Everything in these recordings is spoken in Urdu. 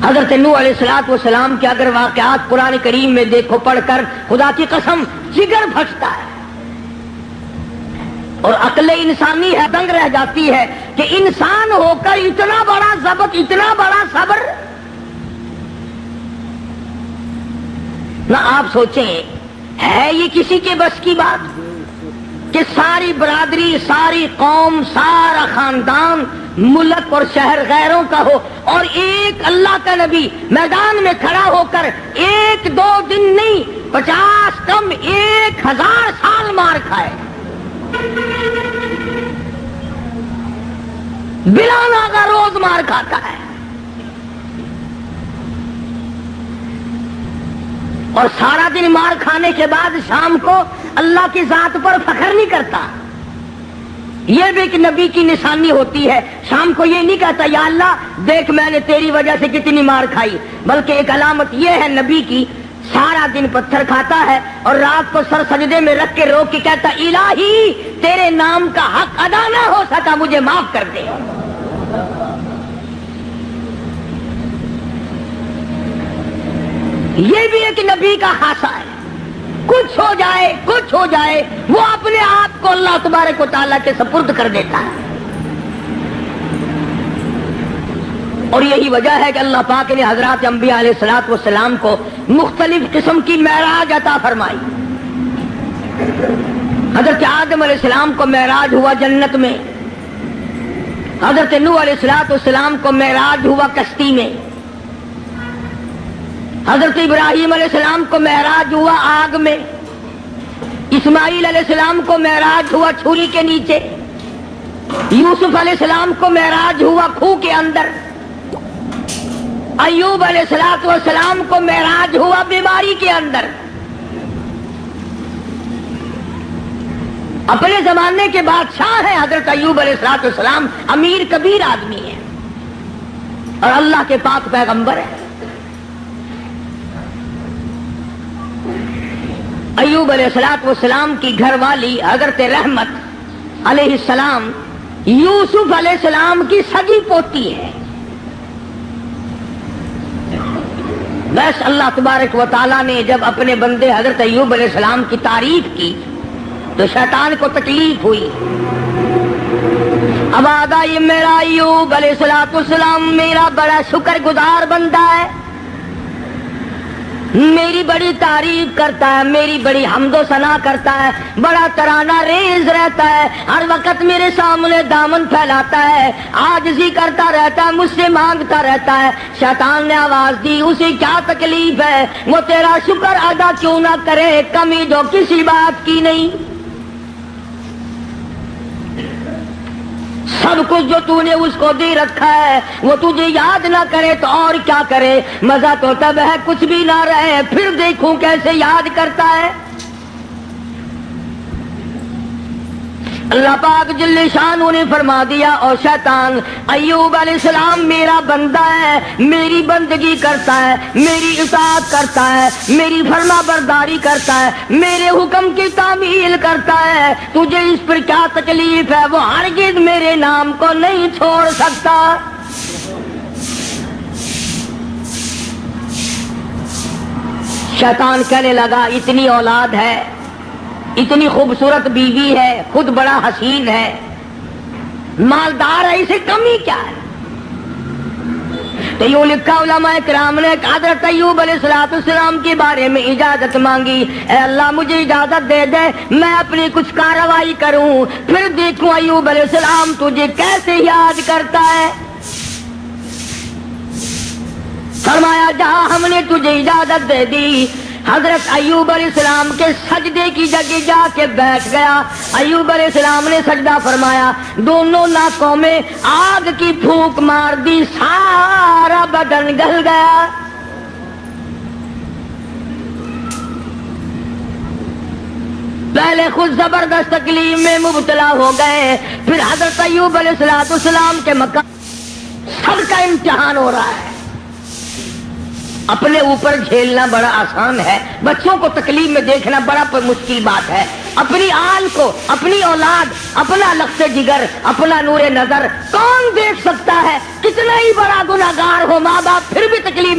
حضرت نوح علیہ السلام کے اگر واقعات قرآن کریم میں دیکھو پڑھ کر خدا کی قسم جگر پھٹتا ہے، اور عقل انسانی ہے دنگ رہ جاتی ہے کہ انسان ہو کر اتنا بڑا ضبط، اتنا بڑا صبر۔ نہ آپ سوچیں ہے یہ کسی کے بس کی بات کہ ساری برادری، ساری قوم، سارا خاندان، ملک اور شہر غیروں کا ہو، اور ایک اللہ کا نبی میدان میں کھڑا ہو کر ایک دو دن نہیں 50 کم 1000 سال مار کھائے، بلا ناغہ روز مار کھاتا ہے، اور سارا دن مار کھانے کے بعد شام کو اللہ کی ذات پر فخر نہیں کرتا۔ یہ بھی ایک نبی کی نشانی ہوتی ہے، شام کو یہ نہیں کہتا یا اللہ دیکھ میں نے تیری وجہ سے کتنی مار کھائی، بلکہ ایک علامت یہ ہے نبی کی، سارا دن پتھر کھاتا ہے اور رات کو سر سجدے میں رکھ کے رو کے کہتا الہی تیرے نام کا حق ادا نہ ہو سکا، مجھے معاف کر دے۔ یہ بھی ایک نبی کا خاصہ ہے، کچھ ہو جائے وہ اپنے آپ کو اللہ تبارک و تعالیٰ کے سپرد کر دیتا ہے۔ اور یہی وجہ ہے کہ اللہ پاک نے حضرات انبیاء علیہ السلام کو مختلف قسم کی معراج عطا فرمائی۔ حضرت آدم علیہ السلام کو معراج ہوا جنت میں، حضرت نوح علیہ السلام کو معراج ہوا کشتی میں، حضرت ابراہیم علیہ السلام کو معراج ہوا آگ میں، اسماعیل علیہ السلام کو معراج ہوا چھری کے نیچے، یوسف علیہ السلام کو معراج ہوا کھو کے اندر، ایوب علیہ السلام کو معراج ہوا بیماری کے اندر۔ اپنے زمانے کے بادشاہ ہیں حضرت ایوب علیہ السلام، امیر کبیر آدمی ہے اور اللہ کے پاک پیغمبر ہے۔ ایوب علیہ السلام کی گھر والی حضرت رحمت علیہ السلام یوسف علیہ السلام کی سگی پوتی ہے۔ بس اللہ تبارک و تعالیٰ نے جب اپنے بندے حضرت ایوب علیہ السلام کی تعریف کی تو شیطان کو تکلیف ہوئی۔ اب آگا یہ میرا ایوب علیہ السلام میرا بڑا شکر گزار بندہ ہے، میری بڑی تعریف کرتا ہے، میری بڑی حمد و ثنا کرتا ہے، بڑا ترانہ ریز رہتا ہے، ہر وقت میرے سامنے دامن پھیلاتا ہے، عاجزی کرتا رہتا ہے، مجھ سے مانگتا رہتا ہے۔ شیطان نے آواز دی اسے کیا تکلیف ہے، وہ تیرا شکر ادا کیوں نہ کرے، کمی جو کسی بات کی نہیں، سب کچھ جو تو نے اس کو دے رکھا ہے وہ تجھے یاد نہ کرے تو اور کیا کرے، مزہ تو تب ہے کچھ بھی نہ رہے، پھر دیکھوں کیسے یاد کرتا ہے۔ اللہ پاک جل شانہ نے فرما دیا اور شیطان ایوب علیہ السلام میرا بندہ ہے، میری بندگی کرتا ہے، میری اطاعت کرتا ہے، میری فرما برداری کرتا ہے، میرے حکم کی تعمیل کرتا ہے، تجھے اس پر کیا تکلیف ہے، وہ ہرگز میرے نام کو نہیں چھوڑ سکتا۔ شیطان کہنے لگا اتنی اولاد ہے، اتنی خوبصورت بیوی ہے، خود بڑا حسین ہے، مالدار ہے، اسے کمی کیا ہے؟ تو یوں لکھا علماء کرام نے کہ حضرت ایوب علیہ السلام کے بارے میں اجازت مانگی، اے اللہ مجھے اجازت دے دے میں اپنی کچھ کارروائی کروں، پھر دیکھوں ایوب علیہ السلام تجھے کیسے یاد کرتا ہے۔ فرمایا جہاں ہم نے تجھے اجازت دے دی، حضرت ایوب علیہ السلام کے سجدے کی جگہ جا کے بیٹھ گیا۔ ایوب علیہ السلام نے سجدہ فرمایا، دونوں ناکوں میں آگ کی پھونک مار دی، سارا بدن گل گیا۔ پہلے خود زبردست تکلیف میں مبتلا ہو گئے، پھر حضرت ایوب علیہ السلام کے مقام سب کا امتحان ہو رہا ہے۔ اپنے اوپر جھیلنا بڑا آسان ہے، بچوں کو تکلیف میں دیکھنا بڑا مشکل بات ہے۔ اپنی آل کو، اپنی اولاد، اپنا لخت جگر، اپنا نور نظر کون دیکھ سکتا ہے؟ کتنا ہی بڑا گناہگار ہو ماں باپ پھر بھی تکلیف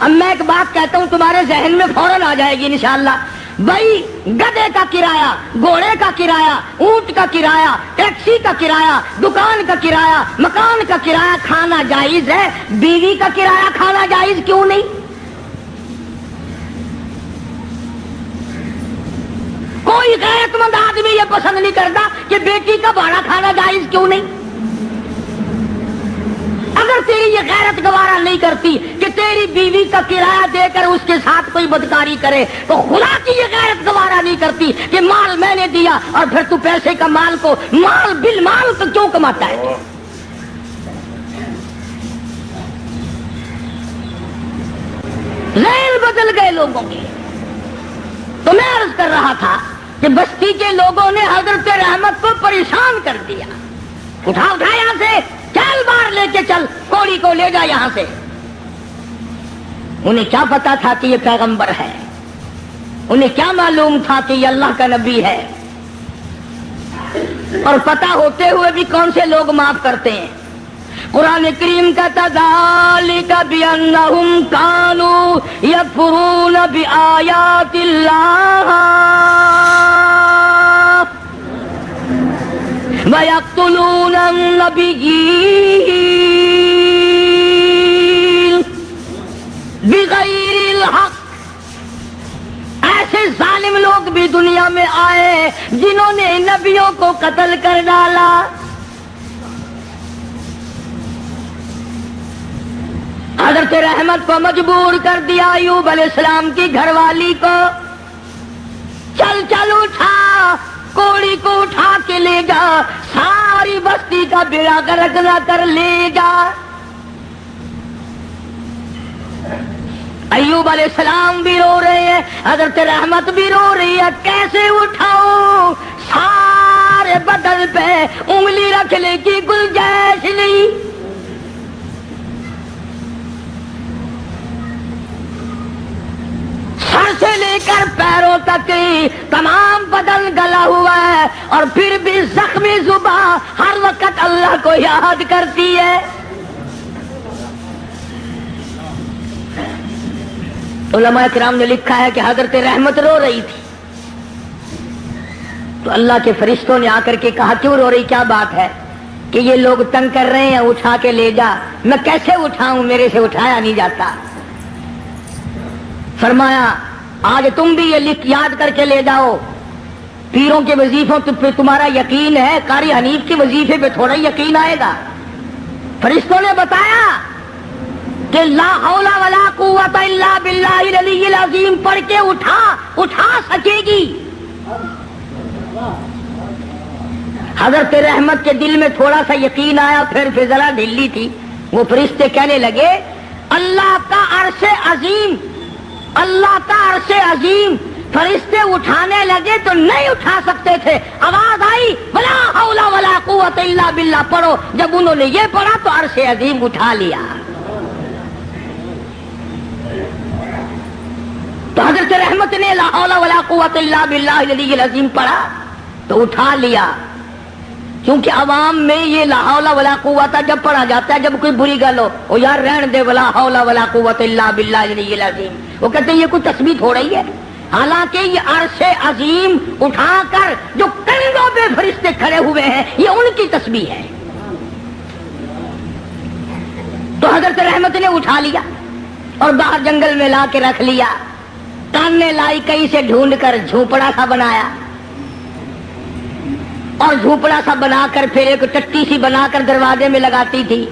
اب میں ایک بات کہتا ہوں تمہارے ذہن میں فوراً آ جائے گی انشاءاللہ. بھائی گدے کا کرایہ، گھوڑے کا کرایہ، اونٹ کا کرایہ، ٹیکسی کا کرایہ، دکان کا کرایہ، مکان کا کرایہ کھانا جائز ہے، بیوی کا کرایہ کھانا جائز کیوں نہیں؟ کوئی غیرت مند آدمی یہ پسند نہیں کرتا کہ بیٹی کا بھاڑا کھانا جائز کیوں نہیں؟ اگر تیری یہ غیرت گوارا نہیں کرتی کہ تیری بیوی کا کرایہ دے کر اس کے ساتھ کوئی بدکاری کرے، تو خدا کی یہ غیرت گوارا نہیں کرتی کہ مال میں نے دیا اور پھر تو پیسے کا مال کو مال بالمال تو کیوں کماتا ہے؟ ذہن بدل گئے لوگوں کے. تو میں عرض کر رہا تھا کہ بستی کے لوگوں نے حضرت رحمت کو پریشان کر دیا. اٹھا یہاں سے، چل باہر لے کے چل، کوڑی کو لے جا یہاں سے. انہیں کیا پتا تھا کہ یہ پیغمبر ہے؟ انہیں کیا معلوم تھا کہ یہ اللہ کا نبی ہے؟ اور پتا ہوتے ہوئے بھی کون سے لوگ معاف کرتے ہیں؟ قرآن کریم کا ذالک بأنہم کانوا یکفرون بآیات اللہ وَيَقْتُلُونَ النَّبِيِّينَ بِغَيْرِ الْحَقِّ. ایسے ظالم لوگ بھی دنیا میں آئے جنہوں نے نبیوں کو قتل کر ڈالا. حضرت رحمت کو مجبور کر دیا ایوب علیہ السلام کی گھر والی کو. چل چل اٹھا، کوڑی کو اٹھا کے لے جا، ساری بستی کا بیڑا غرق نہ کر لے جا. ایوب علیہ السلام بھی رو رہے ہیں، حضرت رحمت بھی رو رہی ہے. کیسے اٹھاؤ؟ سارے بدن پہ انگلی رکھنے کی گنجائش نہیں. سر سے لے کر پیروں تک تمام بدن گلا ہوا ہے، اور پھر بھی زخمی زبان ہر وقت اللہ کو یاد کرتی ہے. علماء کرام نے لکھا ہے کہ حضرت رحمت رو رہی تھی تو اللہ کے فرشتوں نے آ کر کے کہا کیوں رو رہی، کیا بات ہے؟ کہ یہ لوگ تنگ کر رہے ہیں، اٹھا کے لے جا. میں کیسے اٹھاؤں، میرے سے اٹھایا نہیں جاتا. فرمایا آج تم بھی یہ لکھ یاد کر کے لے جاؤ، پیروں کے وظیفوں پہ تمہارا یقین ہے، قاری حنیف کے وظیفے پہ تھوڑا یقین آئے گا. فرشتوں نے بتایا کہ لا حول ولا قوت الا باللہ العلی العظیم پڑھ کے اٹھا سکے گی. حضرت رحمت کے دل میں تھوڑا سا یقین آیا، پھر فضلہ ڈھیلی تھی. وہ فرشتے کہنے لگے اللہ کا عرش عظیم، اللہ کا عرش عظیم. فرشتے اٹھانے لگے تو نہیں اٹھا سکتے تھے. آواز آئی ولا حول ولا قوت الا باللہ پڑھو. جب انہوں نے یہ پڑھا تو عرش عظیم اٹھا لیا. تو حضرت رحمت نے لا حول ولا قوت الا باللہ العلی العظیم پڑھا تو اٹھا لیا. کیونکہ عوام میں یہ لا حول ولا قوت جب پڑھا جاتا ہے، جب کوئی بری گل ہو، وہ یار رہن دے ولا حول ولا قوت الا باللہ العلی العظیم، وہ کہتے ہیں یہ کوئی تسبیح ہو رہی ہے. حالانکہ یہ عرش عظیم اٹھا کر جو کندھوں پہ فرشتے کھڑے ہوئے ہیں یہ ان کی تسبیح ہے. تو حضرت رحمت نے اٹھا لیا اور باہر جنگل میں لا کے رکھ لیا. کاننے لائی کہیں سے ڈھونڈ کر جھوپڑا سا بنایا، اور جھوپڑا سا بنا کر پھر ایک ٹٹی سی بنا کر دروازے میں لگاتی تھی.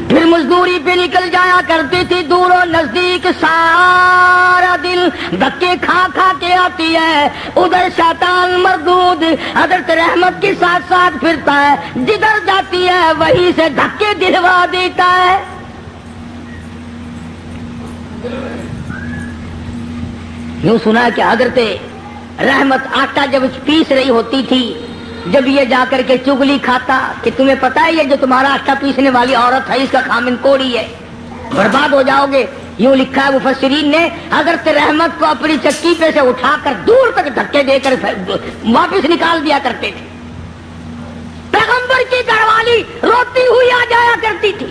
پھر مزدوری پہ نکل جایا کرتی تھی دور و نزدیک. سارا دن دھکے کھا کھا کے آتی ہے. ادھر شیطان مردود حضرت رحمت کے ساتھ ساتھ پھرتا ہے، جدھر جاتی ہے وہیں سے دھکے دلوا دیتا ہے. یوں سنا کہ حضرت رحمت آٹا جب پیس رہی ہوتی تھی، جب یہ جا کر کے چگلی کھاتا کہ تمہیں پتا ہے یہ جو تمہارا آٹا پیسنے والی عورت ہے اس کا خامن کوڑی ہے، برباد ہو جاؤ گے. یوں لکھا ہے مفسرین نے، حضرت رحمت کو اپنی چکی پہ سے اٹھا کر دور تک دھکے دے کر واپس نکال دیا کرتے تھے. پیغمبر کی گھر والی روتی ہوئی آ جایا کرتی تھی.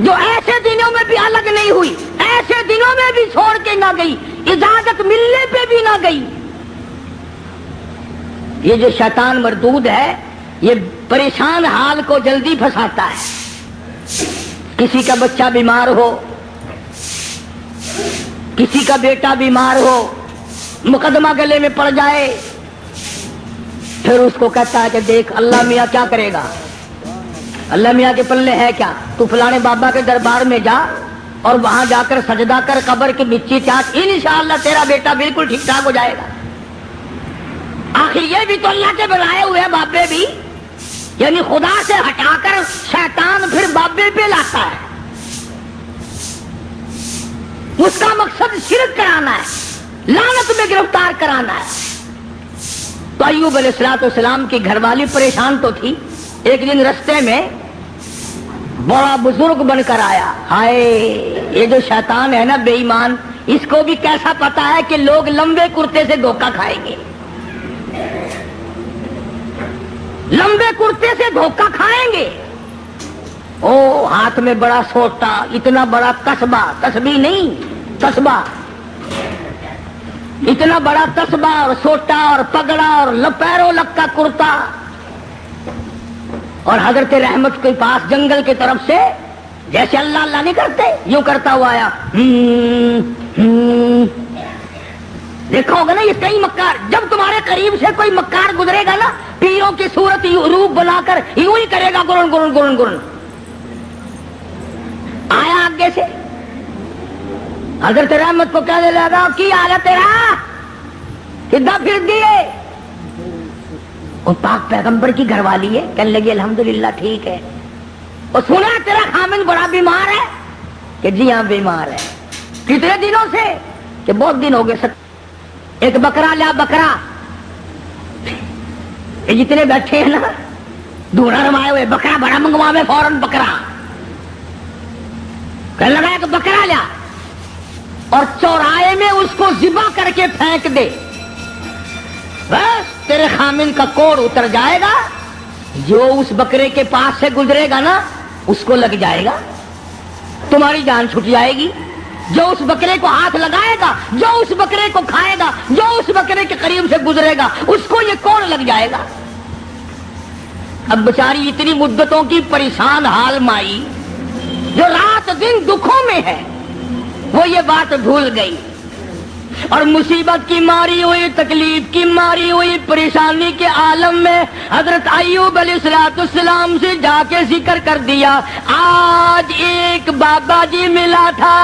جو ایسے دنوں میں بھی الگ نہیں ہوئی، ایسے دنوں میں بھی چھوڑ کے نہ گئی، اجازت ملنے پہ بھی نہ گئی۔ یہ جو شیطان مردود ہے یہ پریشان حال کو جلدی پھنساتا ہے۔ کسی کا بچہ بیمار ہو، کسی کا بیٹا بیمار ہو، مقدمہ گلے میں پڑ جائے، پھر اس کو کہتا ہے کہ دیکھ اللہ میاں کیا کرے گا، اللہ میاں کے پلے ہے کیا، تو فلانے بابا کے دربار میں جا اور وہاں جا کر سجدہ کر، قبر کی مٹی چاٹ، انشاءاللہ تیرا بیٹا بالکل ٹھیک ٹھاک ہو جائے گا۔ آخر یہ بھی تو اللہ کے بنائے ہوئے بابے بھی، یعنی خدا سے ہٹا کر شیطان پھر بابے پہ لاتا ہے، اس کا مقصد شرک کرانا ہے، لعنت میں گرفتار کرانا ہے۔ تو ایوب علیہ السلام کی گھر والی پریشان تو تھی، ایک دن رستے میں بڑا بزرگ بن کر آیا۔ ہائے یہ جو شیطان ہے نا بے ایمان، اس کو بھی کیسا پتا ہے کہ لوگ لمبے کرتے سے دھوکہ کھائیں گے، لمبے کرتے سے دھوکہ کھائیں گے۔ او ہاتھ میں بڑا سوٹا، اتنا بڑا تسبہ، تسبیح نہیں تسبہ، اتنا بڑا تسبہ اور سوٹا اور پگڑا اور پیروں لگ کا کرتا، اور حضرت رحمت کے پاس جنگل کی طرف سے جیسے اللہ اللہ نہیں کرتے یوں کرتا ہوا آیا۔ دیکھا ہوگا نا یہ کئی مکار، جب تمہارے قریب سے کوئی مکار گزرے گا نا پیروں کی صورت روپ بنا کر یوں ہی کرے گا، گرن گرن گرن گرن۔ آیا آگے سے حضرت رحمت کو کہنے لگا کی حال ہے تیرا، کدھر پھر دیے؟ وہ پاک پیغمبر کی گھر والی ہے، کہنے لگی الحمدللہ ٹھیک ہے۔ اور سنا تیرا خامن بڑا بیمار ہے، کہ جی ہاں بیمار ہے۔ کتنے دنوں سے؟ کہ بہت دن ہو گئے۔ ایک بکرا لیا، بکرا یہ جتنے بیٹھے ہیں نا دھونا رمائے ہوئے، بکرا بڑا منگوا میں فوراً بکرا، کہنے لگا کہ بکرا لیا اور چوراہے میں اس کو ذبح کر کے پھینک دے، بس تیرے خامن کا کوڑ اتر جائے گا، جو اس بکرے کے پاس سے گزرے گا نا اس کو لگ جائے گا، تمہاری جان چھٹ جائے گی۔ جو اس بکرے کو ہاتھ لگائے گا، جو اس بکرے کو کھائے گا، جو اس بکرے کے قریب سے گزرے گا اس کو یہ کوڑ لگ جائے گا۔ اب بیچاری اتنی مدتوں کی پریشان حال مائی جو رات دن دکھوں میں ہے، وہ یہ بات بھول گئی اور مصیبت کی ماری ہوئی، تکلیف کی ماری ہوئی، پریشانی کے عالم میں حضرت ایوب علیہ السلام سے جا کے ذکر کر دیا، آج ایک بابا جی ملا تھا۔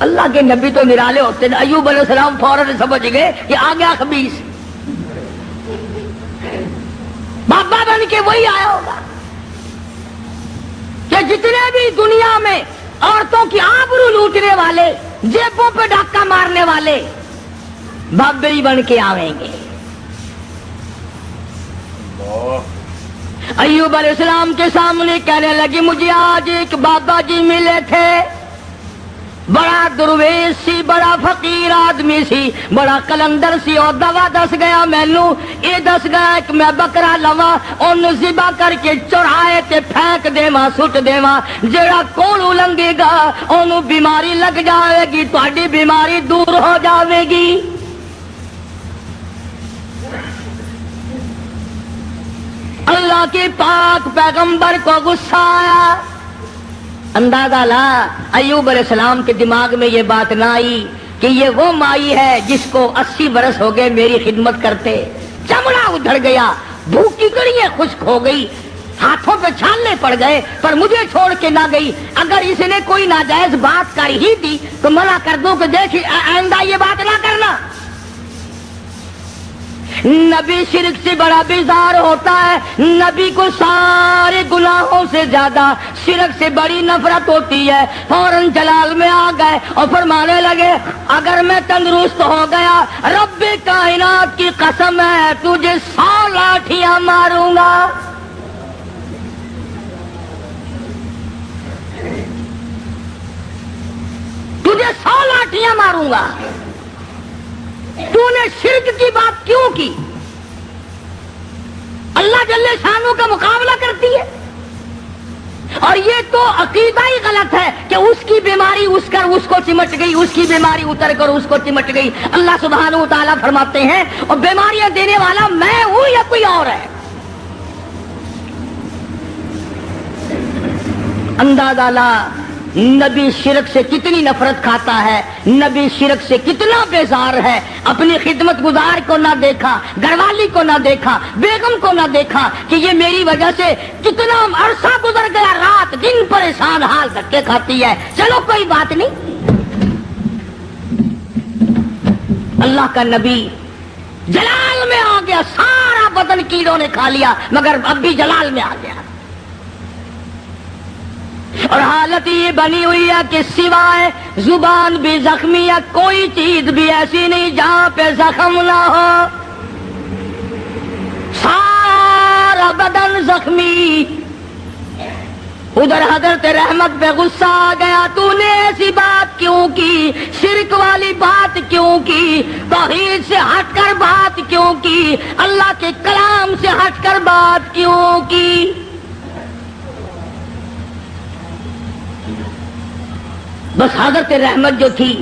اللہ کے نبی تو نرالے ہوتے ہیں، ایوب علیہ السلام فوراً سمجھ گئے کہ آ گیا خبیث، بابا بن کے وہی آیا ہوگا کہ جتنے بھی دنیا میں عورتوں کی آبرو لوٹنے والے، جیبوں پہ ڈاکہ مارنے والے بابے ہی بن کے آویں گے۔ ایوب علیہ السلام کے سامنے کہنے لگی مجھے آج ایک بابا جی ملے تھے، بڑا درویش سی، بڑا فقیر آدمی سی، بڑا کلندر سی، اور دوا دس گیا مینو، یہ دس گیا کہ میں بکرا لوا ان ذبح کر کے چوراہے تے پھینک دیواں، سٹ دیواں، جڑا کوڑ لنگے گا اونوں بیماری لگ جاوے گی، تہاڈی بیماری دور ہو جاوے گی۔ اللہ کے پاک پیغمبر کو غصہ آیا۔ اندازہ لا ایوب علیہ السلام کے دماغ میں یہ بات نہ آئی کہ یہ وہ مائی ہے جس کو 80 برس ہو گئے میری خدمت کرتے، چمڑا ادھڑ گیا، بھوکی کڑیاں خشک ہو گئی، ہاتھوں پہ چھالنے پڑ گئے، پر مجھے چھوڑ کے نہ گئی۔ اگر اس نے کوئی ناجائز بات کر ہی دی تو منع کر دوں کہ دیکھ آئندہ یہ بات نہ کرنا۔ نبی شرک سے بڑا بیزار ہوتا ہے، نبی کو سارے گناہوں سے زیادہ شرک سے بڑی نفرت ہوتی ہے۔ فوراً جلال میں آ گئے اور فرمانے لگے اگر میں تندرست ہو گیا رب کائنات کی قسم ہے تجھے 100 لاٹھیاں ماروں گا۔ تجھے 100 لاٹھیاں ماروں گا۔ تو نے شرک کی بات کیوں کی؟ اللہ جل شانہ کا مقابلہ کرتی ہے، اور یہ تو عقیدہ ہی غلط ہے کہ اس کی بیماری اس کو چمٹ گئی، اس کی بیماری اتر کر اس کو چمٹ گئی۔ اللہ سبحانہ و تعالیٰ فرماتے ہیں اور بیماریاں دینے والا میں ہوں یا کوئی اور ہے؟ اندازہ لا نبی شرک سے کتنی نفرت کھاتا ہے، نبی شرک سے کتنا بیزار ہے، اپنی خدمت گزار کو نہ دیکھا، گھر والی کو نہ دیکھا، بیگم کو نہ دیکھا کہ یہ میری وجہ سے کتنا عرصہ گزر گیا، رات دن پریشان حال دھکے کھاتی ہے، چلو کوئی بات نہیں۔ اللہ کا نبی جلال میں آ گیا، سارا بدن کیڑوں نے کھا لیا مگر اب بھی جلال میں آ گیا، اور حالت یہ بنی ہوئی ہے کہ سوائے زبان بھی زخمی ہے، کوئی چیز بھی ایسی نہیں جہاں پہ زخم نہ ہو، سارا بدن زخمی۔ ادھر حضرت رحمت پہ غصہ آ گیا، تو نے ایسی بات کیوں کی، شرک والی بات کیوں کی، توحید سے ہٹ کر بات کیوں کی، اللہ کے کلام سے ہٹ کر بات کیوں کی؟ بس حضرت رحمت جو تھی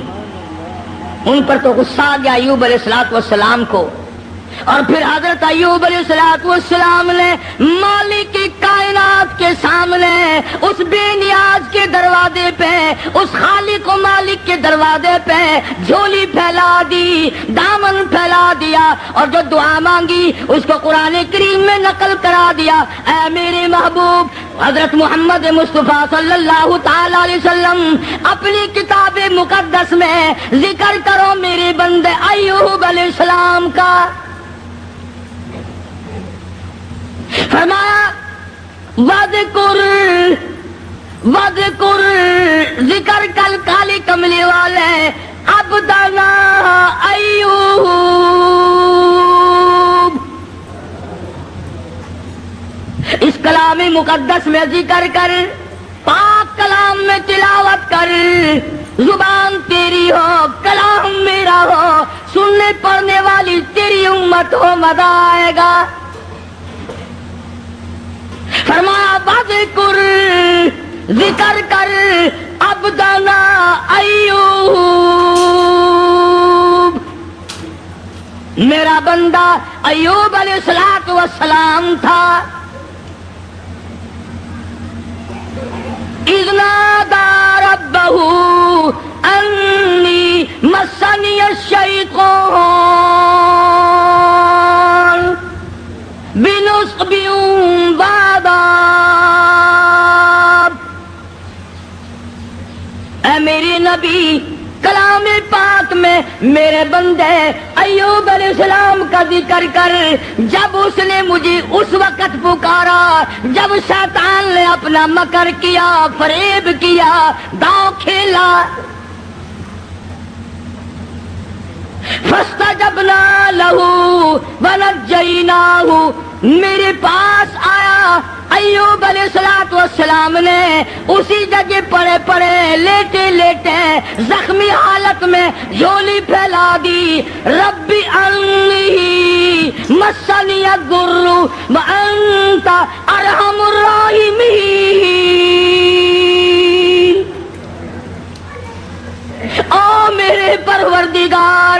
ان پر تو غصہ آ گیا ایوب علیہ الصلوۃ والسلام کو، اور پھر حضرت ایوب علیہ الصلوۃ والسلام نے مالک کائنات کے سامنے اس بے نیاز کے دروازے پہ، اس خالق و مالک کے دروازے پہ جھولی پھیلا دی، دامن پھیلا دیا، اور جو دعا مانگی اس کو قرآن کریم میں نقل کرا دیا۔ اے میرے محبوب حضرت محمد مصطفیٰ صلی اللہ تعالی علیہ وسلم اپنی کتاب مقدس میں ذکر کرو میرے بندے ایوب علیہ السلام کا۔ فرمایا وذکر ذکر کل کالی کملی والے عبدنا ایوب، اس کلام مقدس میں ذکر کر، پاک کلام میں تلاوت کر، زبان تیری ہو کلام میرا ہو، سننے پڑھنے والی تیری امت ہو، مزہ آئے گا۔ فرمایا وذکر ذکر کر عبدنا ایوب، میرا بندہ ایوب علیہ الصلوۃ والسلام تھا۔ اذ نادى ربه انی مسنی الشیطان بنصب وعذاب۔ اے میرے نبی کلام پاک میں میرے بندے ایوب علیہ السلام کا ذکر کر، جب اس نے مجھے اس وقت پکارا جب شیطان نے اپنا مکر کیا، فریب کیا، داؤ کھیلا، فاستجبنا له ونجیناہ، میرے پاس آیا ایوب علیہ الصلوۃ والسلام نے، اسی جگہ پڑے پڑے لیٹے لیٹے زخمی حالت میں جھولی پھیلا دی۔ رب انی مسنی الضر وانت ارحم الراحمین۔ او میرے پروردگار،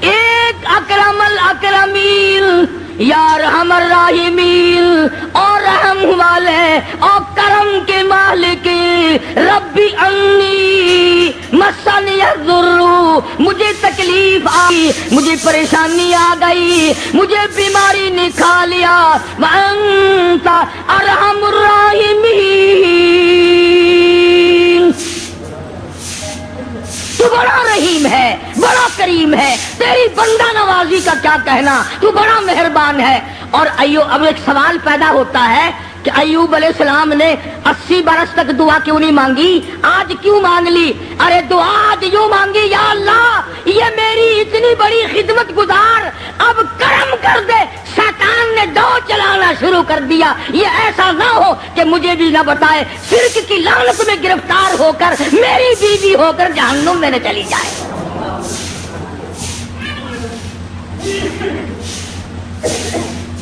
ایک اکرم الاکرمین، یا رحم الراحمین، اور رحم والے اور کرم کے مالک، ربی انی مسنی الضر، مجھے تکلیف آئی، مجھے پریشانی آ گئی، مجھے بیماری نے کھا لیا، وانت ارحم الراحمین، تو بڑا رحیم ہے، بڑا کریم ہے، تیری بندہ نوازی کا کیا کہنا، تو بڑا مہربان ہے۔ اور اب ایک سوال پیدا ہوتا ہے کہ ایوب علیہ السلام نے 80 برس تک دعا کیوں نہیں مانگی، آج کیوں مانگ لی؟ ارے دعا آج یوں مانگی، یا اللہ یہ میری اتنی بڑی خدمت گزار اب کرم کر دے، شیطان نے دو چلانا شروع کر دیا، یہ ایسا نہ ہو کہ مجھے بھی نہ بتائے، شرک کی لعنت میں گرفتار ہو کر میری بیوی ہو کر جہنم میں نہ چلی جائے۔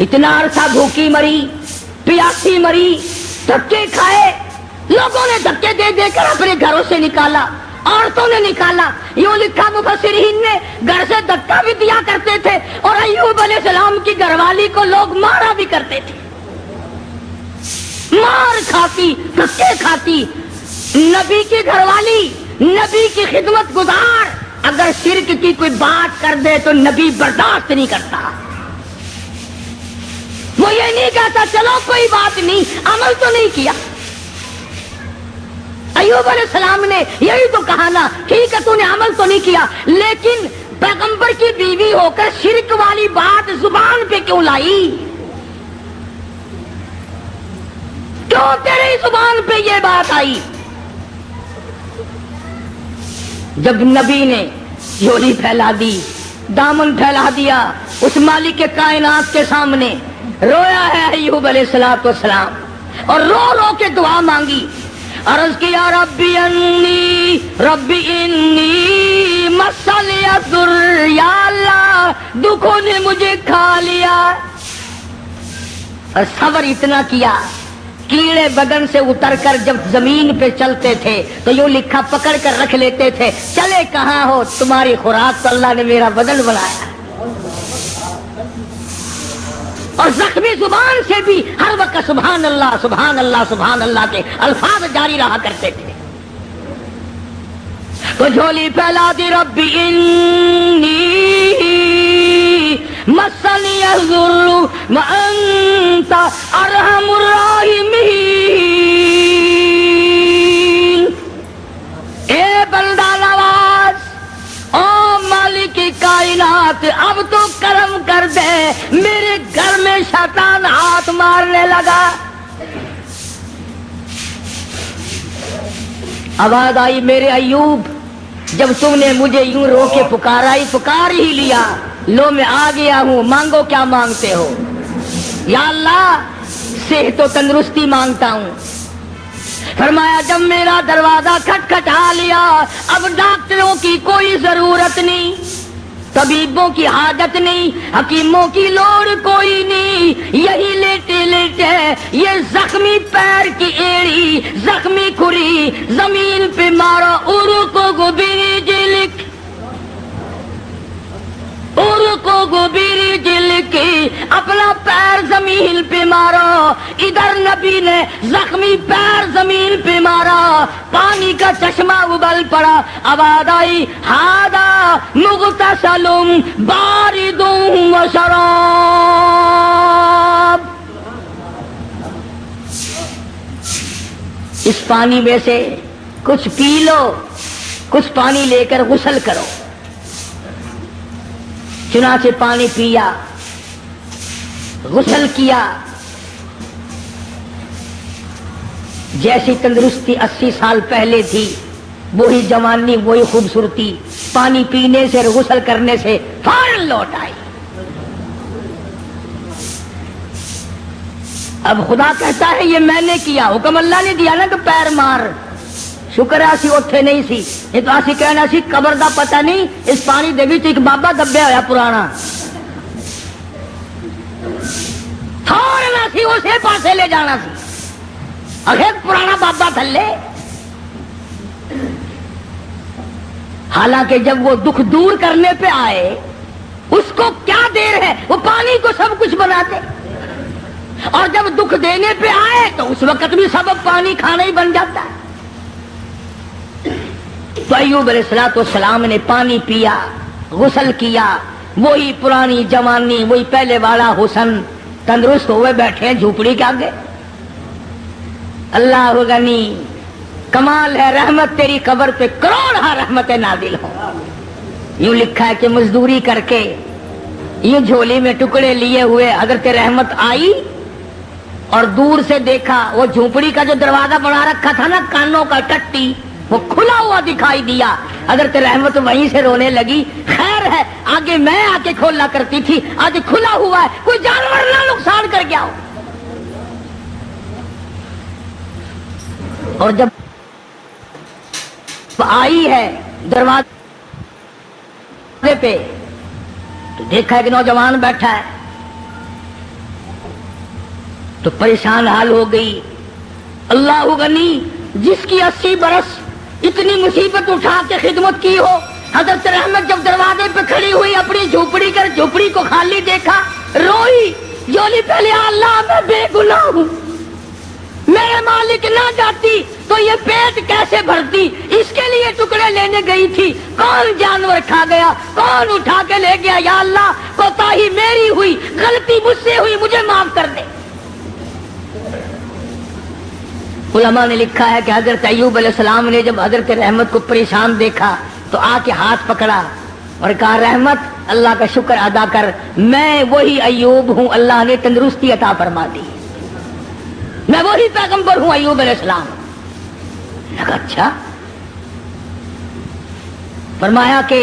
اتنا عرصہ بھوکی مری، پیاسی مری، دھکے کھائے، لوگوں نے دھکے دے دے کر اپنے گھروں سے نکالا، عورتوں نے نکالا. یوں لکھا مفسرین نے گھر سے دھکا بھی دیا کرتے تھے اور ایوب علیہ السلام کی گھر والی کو لوگ مارا بھی کرتے تھے. مار کھاتی، دھکے کھاتی. نبی کی گھر والی، نبی کی خدمت گزار اگر شرک کی کوئی بات کر دے تو نبی برداشت نہیں کرتا. وہ یہ نہیں کہتا چلو کوئی بات نہیں، عمل تو نہیں کیا. ایوب علیہ السلام نے یہی تو کہا نا، ٹھیک ہے تو نے عمل تو نہیں کیا، لیکن پیغمبر کی بیوی ہو کر شرک والی بات زبان پہ کیوں لائی؟ کیوں تیری زبان پہ یہ بات آئی؟ جب نبی نے جھولی پھیلا دی، دامن پھیلا دیا اس مالک کے کائنات کے سامنے، رویا ہے ایوب علیہ السلام اور رو رو کے دعا مانگی. عرض کیا ربی انی مسنی الضر، یا اللہ دکھوں نے مجھے کھا لیا. اور صبر اتنا کیا، کیڑے بدن سے اتر کر جب زمین پہ چلتے تھے تو یوں لکھا پکڑ کر رکھ لیتے تھے، چلے کہاں ہو تمہاری خوراک تو اللہ نے میرا بدن بنایا. اور زخمی زبان سے بھی ہر وقت سبحان اللہ سبحان اللہ سبحان اللہ کے الفاظ جاری رہا کرتے تھے. تو جھولی پھیلا دی، ربی انی مسنی الضر وانت ارحم الراحمین. اے بندہ نواز، او مالک کائنات، اب تو کرم کر دے، میرے گھر میں شیطان ہاتھ مارنے لگا. آواز آئی، میرے ایوب جب تم نے مجھے یوں رو کے پکارا ہی پکار ہی لیا، لو میں آ گیا ہوں، مانگو کیا مانگتے ہو؟ یا اللہ صحت و تندرستی مانگتا ہوں. فرمایا جب میرا دروازہ کھٹکھٹا لیا، اب ڈاکٹروں کی کوئی ضرورت نہیں، طبیبوں کی حاجت نہیں، حکیموں کی لوڑ کوئی نہیں. یہی لیٹے لیٹے یہ زخمی پیر کی ایڑی، زخمی کھری زمین پہ مارو، ارکو گبری جلک، ارکو گبری جلک، اپنا پیر زمین پہ مارو. ادھر نبی نے زخمی پیر زمین پہ مارا، پانی کا چشمہ ابل پڑا. آواز آئی، ہاذا مغتسل بارد و شراب. اس پانی میں سے کچھ پی لو، کچھ پانی لے کر غسل کرو. چنانچہ پانی پیا، غسل کیا. جیسی تندرستی 80 سال پہلے تھی، وہی جوانی، وہی خوبصورتی پانی پینے سے، غسل کرنے سے فوراً لوٹ آئی. اب خدا کہتا ہے یہ میں نے کیا، حکم اللہ نے دیا نا کہ پیر مار. شکر ہے اسی اٹھے نہیں سی، یہ تو اسی کہنا سی قبر دا پتہ نہیں، اس پانی دے وچ ایک بابا دبیا ہوا پرانا، تھوڑنا سی اسے پاسے لے جانا سی. اگر پرانا بابا تھلے. حالانکہ جب وہ دکھ دور کرنے پہ آئے، اس کو کیا دیر ہے، وہ پانی کو سب کچھ بناتے. اور جب دکھ دینے پہ آئے تو اس وقت بھی سبب پانی کھانا ہی بن جاتا ہے. تو ایوب علیہ السلام نے پانی پیا، غسل کیا، وہی پرانی جوانی، وہی پہلے والا حسن، تندرست ہوئے بیٹھے ہیں جھوپڑی کے آگے. اللہ غنی، کمال ہے رحمت تیری قبر پہ کروڑ رحمتیں نازل ہوں. یوں لکھا ہے کہ مزدوری کر کے یوں جھولی میں ٹکڑے لیے ہوئے حضرت رحمت آئی اور دور سے دیکھا وہ جھوپڑی کا جو دروازہ بنا رکھا تھا نا کانوں کا ٹٹی، وہ کھلا ہوا دکھائی دیا. حضرت رحمت وہیں سے رونے لگی. خیر ہے آگے میں آ کے کھولا کرتی تھی، آج کھلا ہوا ہے، کوئی جانور نہ نقصان کر گیا ہو. اور جب آئی ہے دروازے پہ تو دیکھا کہ نوجوان بیٹھا ہے، تو پریشان حال ہو گئی. اللہ غنی جس کی 80 برس اتنی مصیبت اٹھا کے خدمت کی ہو. حضرت رحمت جب دروازے پہ کھڑی ہوئی اپنی جھوپڑی کو خالی دیکھا روئی. جولی پہلے اللہ میں بے گناہ ہوں, میرے مالک نہ جاتی تو یہ پیٹ کیسے بھرتی. اس کے لیے ٹکڑے لینے گئی تھی, کون جانور کھا گیا, کون اٹھا کے لے گیا. یا اللہ کوتاہی میری ہوئی, غلطی مجھ سے ہوئی, مجھے معاف کر دے. علماء نے لکھا ہے کہ حضرت ایوب علیہ السلام نے جب حضرت رحمت کو پریشان دیکھا تو آ کے ہاتھ پکڑا اور کہا رحمت اللہ کا شکر ادا کر, میں وہی ایوب ہوں, اللہ نے تندرستی عطا فرما دی, میں وہی پیغمبر ہوں ایوب علیہ السلام. اچھا. فرمایا کہ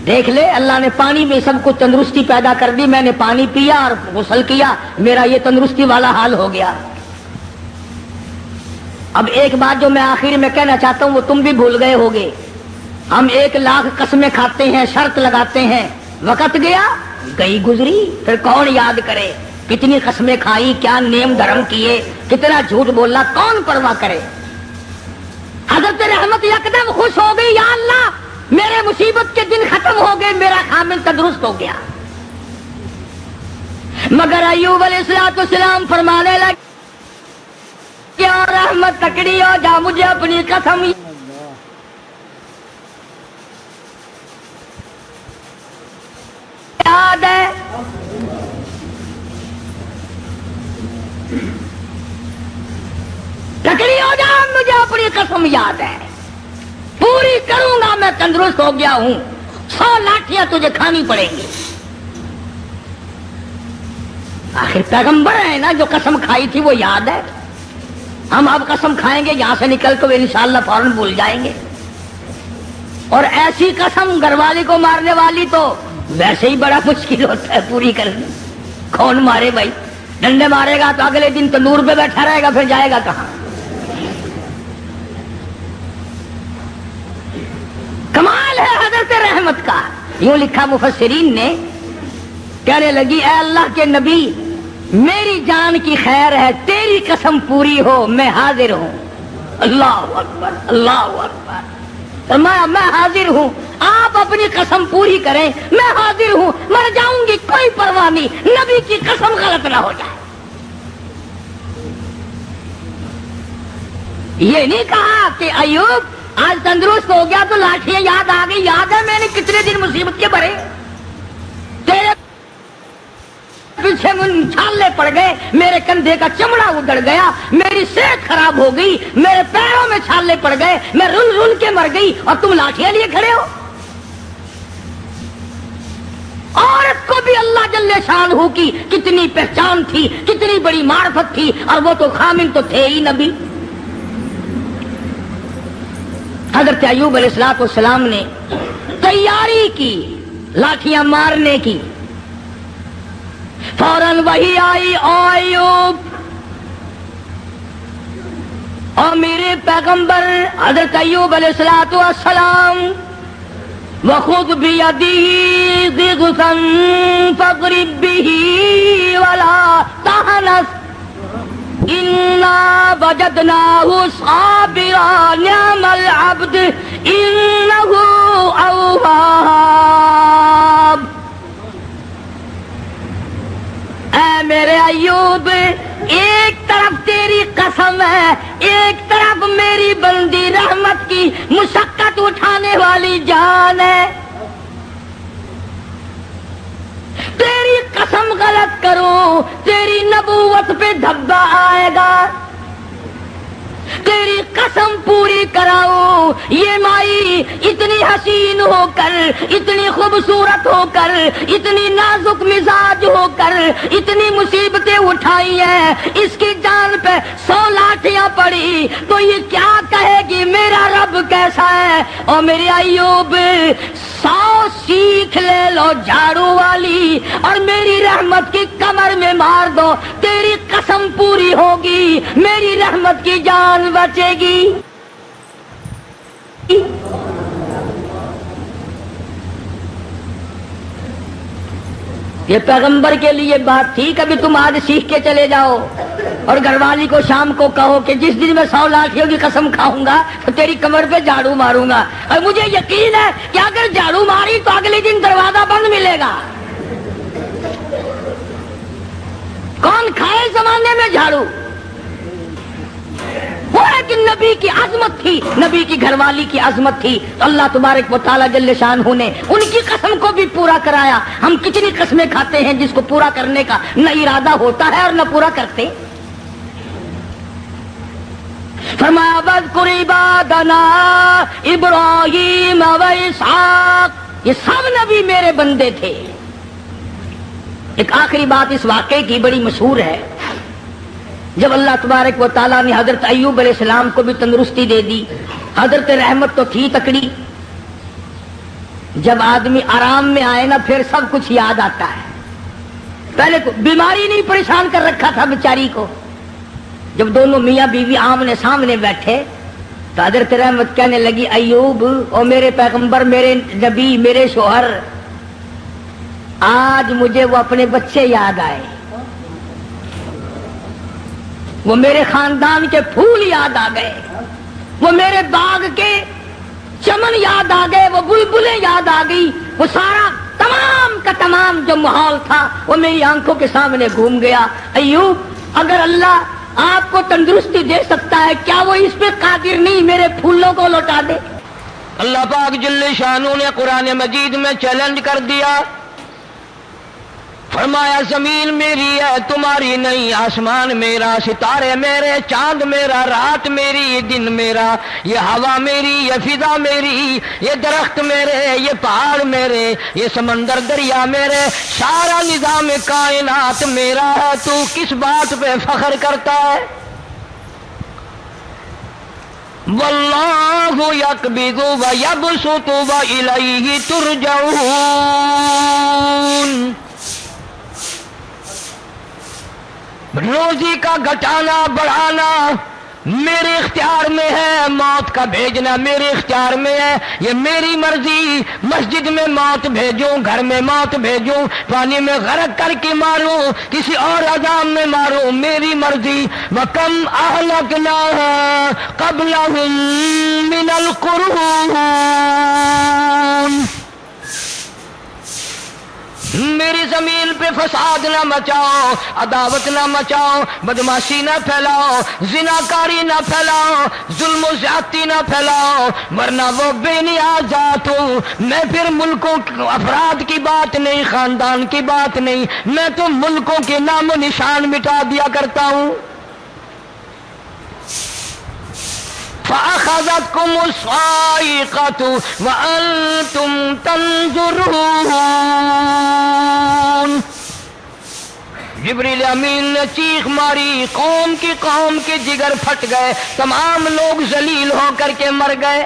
دیکھ لے اللہ نے پانی میں سب کو تندرستی پیدا کر دی, میں نے پانی پیا اور غسل کیا, میرا یہ تندرستی والا حال ہو گیا. اب ایک بات جو میں آخر میں کہنا چاہتا ہوں وہ تم بھی بھول گئے ہوگے. ہم 1,00,000 قسمیں کھاتے ہیں, شرط لگاتے ہیں, وقت گیا گئی گزری, پھر کون یاد کرے کتنی قسمیں کھائی, کیا نیم دھرم کیے, کتنا جھوٹ بولا, کون پرواہ کرے. حضرت رحمت یکدم خوش ہو گئی, یا اللہ میرے مصیبت کے دن ختم ہو گئے, میرا حامل تندرست ہو گیا. مگر ایوب علیہ السلام فرمانے لگے کیا رحمت تکڑی ہو جا, مجھے اپنی قسم یاد ہے. تکڑی ہو جا, مجھے اپنی قسم یاد ہے, پوری کروں گا, میں تندرست ہو گیا ہوں, 100 لاٹھیاں تجھے کھانی پڑیں گی. آخر پیغمبر ہے نا, جو قسم کھائی تھی وہ یاد ہے. ہم اب قسم کھائیں گے یہاں سے نکل کے انشاءاللہ فوراً بھول جائیں گے. اور ایسی قسم گھر والی کو مارنے والی تو ویسے ہی بڑا مشکل ہوتا ہے پوری کرنی. کون مارے بھائی, ڈنڈے مارے گا تو اگلے دن تندور پہ بیٹھا رہے گا, پھر جائے گا کہاں. کمال ہے حضرت رحمت کا. یوں لکھا مفسرین نے, کہنے لگی اے اللہ کے نبی میری جان کی خیر ہے, تیری قسم پوری ہو, میں حاضر ہوں. اللہ اکبر, اللہ اکبر. میں حاضر ہوں, آپ اپنی قسم پوری کریں, میں حاضر ہوں, مر جاؤں گی کوئی پرواہ نہیں, نبی کی قسم غلط نہ ہو جائے. یہ نہیں کہا کہ ایوب آج تندرست ہو گیا تو لاٹھیاں یاد آ گئی. یاد ہے میں نے کتنے دن مصیبت کے بھرے, تیرے پیچھے چھالے پڑ گئے, میرے کندھے کا چمڑا اجڑ گیا, میری صحت خراب ہو گئی, میرے پیروں میں چھالے پڑ گئے, میں رن رن کے مر گئی, اور تم لاٹھیاں لیے کھڑے ہو. عورت کو بھی اللہ جل شانہ کی کتنی پہچان تھی, کتنی بڑی معرفت تھی, اور وہ تو خامن تو تھے ہی نبی. حضرت ایوب علیہ السلام نے تیاری کی لاٹھیاں مارنے کی. فوراً وہی آئی, او ایوب, اور میرے پیغمبر حضرت ایوب علیہ السلام, وخذ بیدہ ضغثا فاضرب بہ ولا تحنث انا وجدناہ صابرا نعم العبد انہ اواب. اے میرے ایوب, ایک طرف تیری قسم ہے, ایک طرف میری بندی رحمت کی مشقت اٹھانے والی جان ہے. تیری قسم غلط کرو, تیری نبوت پہ دھبا آئے گا. تیری قسم پوری کراؤ, یہ مائی اتنی حسین ہو کر, اتنی خوبصورت ہو کر, اتنی نازک مزاج ہو کر, اتنی مصیبتیں اٹھائی ہیں, اس کی جان پہ 100 لاٹھیاں پڑی تو یہ کیا کہے گی میرا رب کیسا ہے. اور میرے ایوب 100 سیکھ لے لو جھاڑو والی, اور میری رحمت کی کمر میں مار دو, تیری قسم پوری ہوگی, میری رحمت کی جان بچے گی. یہ پیغمبر کے لیے بات تھی, کبھی تم آج سیکھ کے چلے جاؤ. اور گھر والی کو شام کو کہو کہ جس دن میں 100 لاٹھیوں کی قسم کھاؤں گا تو تیری کمر پہ جھاڑو ماروں گا، اور مجھے یقین ہے کہ اگر جھاڑو ماری تو اگلے دن دروازہ بند ملے گا۔ کون کھائے زمانے میں جھاڑو؟ وہ لیکن نبی کی عظمت تھی، نبی کی گھر والی کی عظمت تھی، تو اللہ تبارک و تعالیٰ جل شانہ نے ان کی قسم کو بھی پورا کرایا۔ ہم کتنی قسمیں کھاتے ہیں جس کو پورا کرنے کا نہ ارادہ ہوتا ہے اور نہ پورا کرتے۔ فرمایا واذکر عبادنا ابراہیم و اسحاق، یہ سب نبی میرے بندے تھے۔ ایک آخری بات اس واقعے کی بڑی مشہور ہے، جب اللہ تبارک و تعالیٰ نے حضرت ایوب علیہ السلام کو بھی تندرستی دے دی، حضرت رحمت تو تھی تکڑی، جب آدمی آرام میں آئے نا پھر سب کچھ یاد آتا ہے۔ پہلے بیماری نہیں پریشان کر رکھا تھا بیچاری کو، جب دونوں میاں بیوی آمنے سامنے بیٹھے تو حضرت رحمت کہنے لگی ایوب او میرے پیغمبر، میرے نبی، میرے شوہر، آج مجھے وہ اپنے بچے یاد آئے، وہ میرے خاندان کے پھول یاد آ گئے، وہ میرے باغ کے چمن یاد آ گئے، وہ بلبلیں یاد آ گئی، وہ سارا تمام کا تمام جو ماحول تھا وہ میری آنکھوں کے سامنے گھوم گیا۔ ایوب اگر اللہ آپ کو تندرستی دے سکتا ہے، کیا وہ اس پہ قادر نہیں میرے پھولوں کو لوٹا دے؟ اللہ پاک جل شانہ نے قرآن مجید میں چیلنج کر دیا، فرمایا زمین میری ہے تمہاری نہیں، آسمان میرا، ستارے میرے، چاند میرا، رات میری، دن میرا، یہ ہوا میری، یہ فضا میری، یہ درخت میرے، یہ پہاڑ میرے، یہ سمندر دریا میرے، سارا نظام کائنات میرا ہے، تو کس بات پہ فخر کرتا ہے؟ واللہ یقبض ویبسط والیہ ترجعون۔ روزی کا گھٹانا بڑھانا میرے اختیار میں ہے، موت کا بھیجنا میرے اختیار میں ہے، یہ میری مرضی، مسجد میں موت بھیجوں، گھر میں موت بھیجوں، پانی میں غرق کر کے ماروں، کسی اور عذاب میں ماروں، میری مرضی۔ وَكَمْ أَهْلَكْنَا قَبْلَهُمْ مِنَ الْقُرُونِ، میری زمین پہ فساد نہ مچاؤ، عداوت نہ مچاؤ، بدماشی نہ پھیلاؤ، زناکاری نہ پھیلاؤ، ظلم و زیادتی نہ پھیلاؤ، ورنہ وہ بے نیاز ذات ہوں۔ میں پھر ملکوں افراد کی بات نہیں، خاندان کی بات نہیں، میں تو ملکوں کے نام و نشان مٹا دیا کرتا ہوں۔ فَأَخَذَتْكُمُ الصَّاعِقَةُ وَأَنْتُمْ تَنْظُرُونَ۔ جبریل امین نے چیخ ماری، قوم کے جگر پھٹ گئے، تمام لوگ ذلیل ہو کر کے مر گئے۔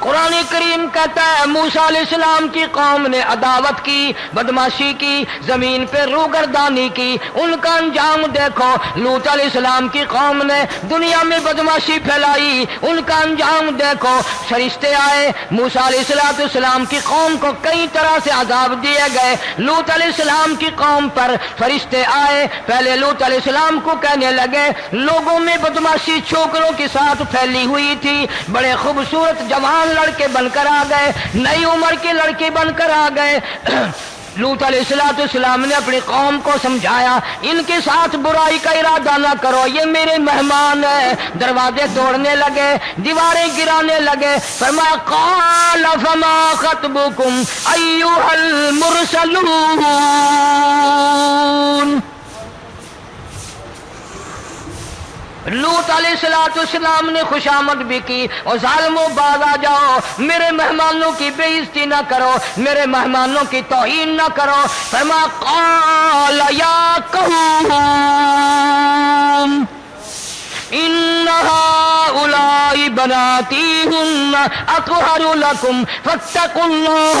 قرآن کریم کہتا ہے موسیٰ علیہ السلام کی قوم نے عداوت کی، بدماشی کی، زمین پہ روگردانی کی، ان کا انجام دیکھو۔ لوط علیہ السلام کی قوم نے دنیا میں بدماشی پھیلائی، ان کا انجام دیکھو۔ فرشتے آئے، موسیٰ علیہ السلام کی قوم کو کئی طرح سے عذاب دیے گئے۔ لوط علیہ السلام کی قوم پر فرشتے آئے، پہلے لوط علیہ السلام کو کہنے لگے، لوگوں میں بدماشی چھوکروں کے ساتھ پھیلی ہوئی تھی، بڑے خوبصورت جوان لڑکے بن کر آ گئے، نئی عمر کے لڑکے بن کر آ گئے۔ لوط علیہ السلام نے اپنی قوم کو سمجھایا، ان کے ساتھ برائی کا ارادہ نہ کرو، یہ میرے مہمان ہیں۔ دروازے توڑنے لگے، دیواریں گرانے لگے۔ فرمایا قال فما خطبكم ایھا المرسلون۔ لوط علیہ السلام نے خوشامد بھی کی، اور ظالموں باز آ جاؤ، میرے مہمانوں کی بے عزتی نہ کرو، میرے مہمانوں کی توہین نہ کرو۔ فرمایا قال یا قوم ان هؤلاء بناتی ہن اطہر لکم فاتقوا اللہ۔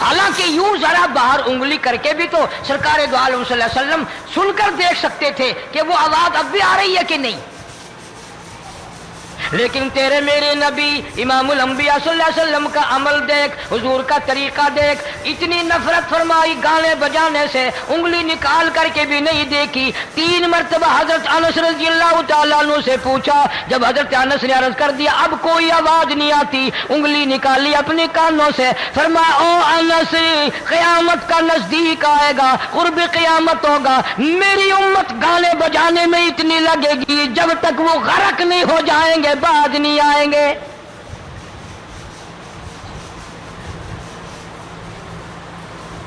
حالانکہ یوں ذرا باہر انگلی کر کے بھی تو سرکار دو عالم صلی اللہ علیہ وسلم سن کر دیکھ سکتے تھے کہ وہ آواز اب بھی آ رہی ہے کہ نہیں. لیکن تیرے میرے نبی امام الانبیاء صلی اللہ علیہ وسلم کا عمل دیکھ، حضور کا طریقہ دیکھ، اتنی نفرت فرمائی گانے بجانے سے، انگلی نکال کر کے بھی نہیں دیکھی. 3 مرتبہ حضرت انس رضی اللہ تعالیٰ عنہ سے پوچھا، جب حضرت انس نے عرض کر دیا اب کوئی آواز نہیں آتی، انگلی نکالی اپنے کانوں سے، فرمایا او انس، قیامت کا نزدیک آئے گا، قرب قیامت ہوگا، میری امت گانے بجانے میں اتنی لگے گی جب تک وہ غرق نہیں ہو جائیں گے بعد نہیں آئیں گے.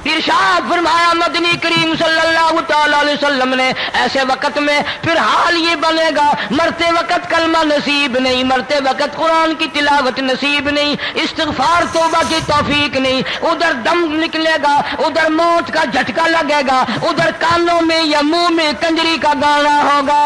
ارشاد فرمایا مدنی کریم صلی اللہ تعالی علیہ وسلم نے ایسے وقت میں پھر حال یہ بنے گا، مرتے وقت کلمہ نصیب نہیں، مرتے وقت قرآن کی تلاوت نصیب نہیں، استغفار توبہ کی توفیق نہیں، ادھر دم نکلے گا، ادھر موت کا جھٹکا لگے گا، ادھر کانوں میں یا منہ میں کنجری کا گانا ہوگا.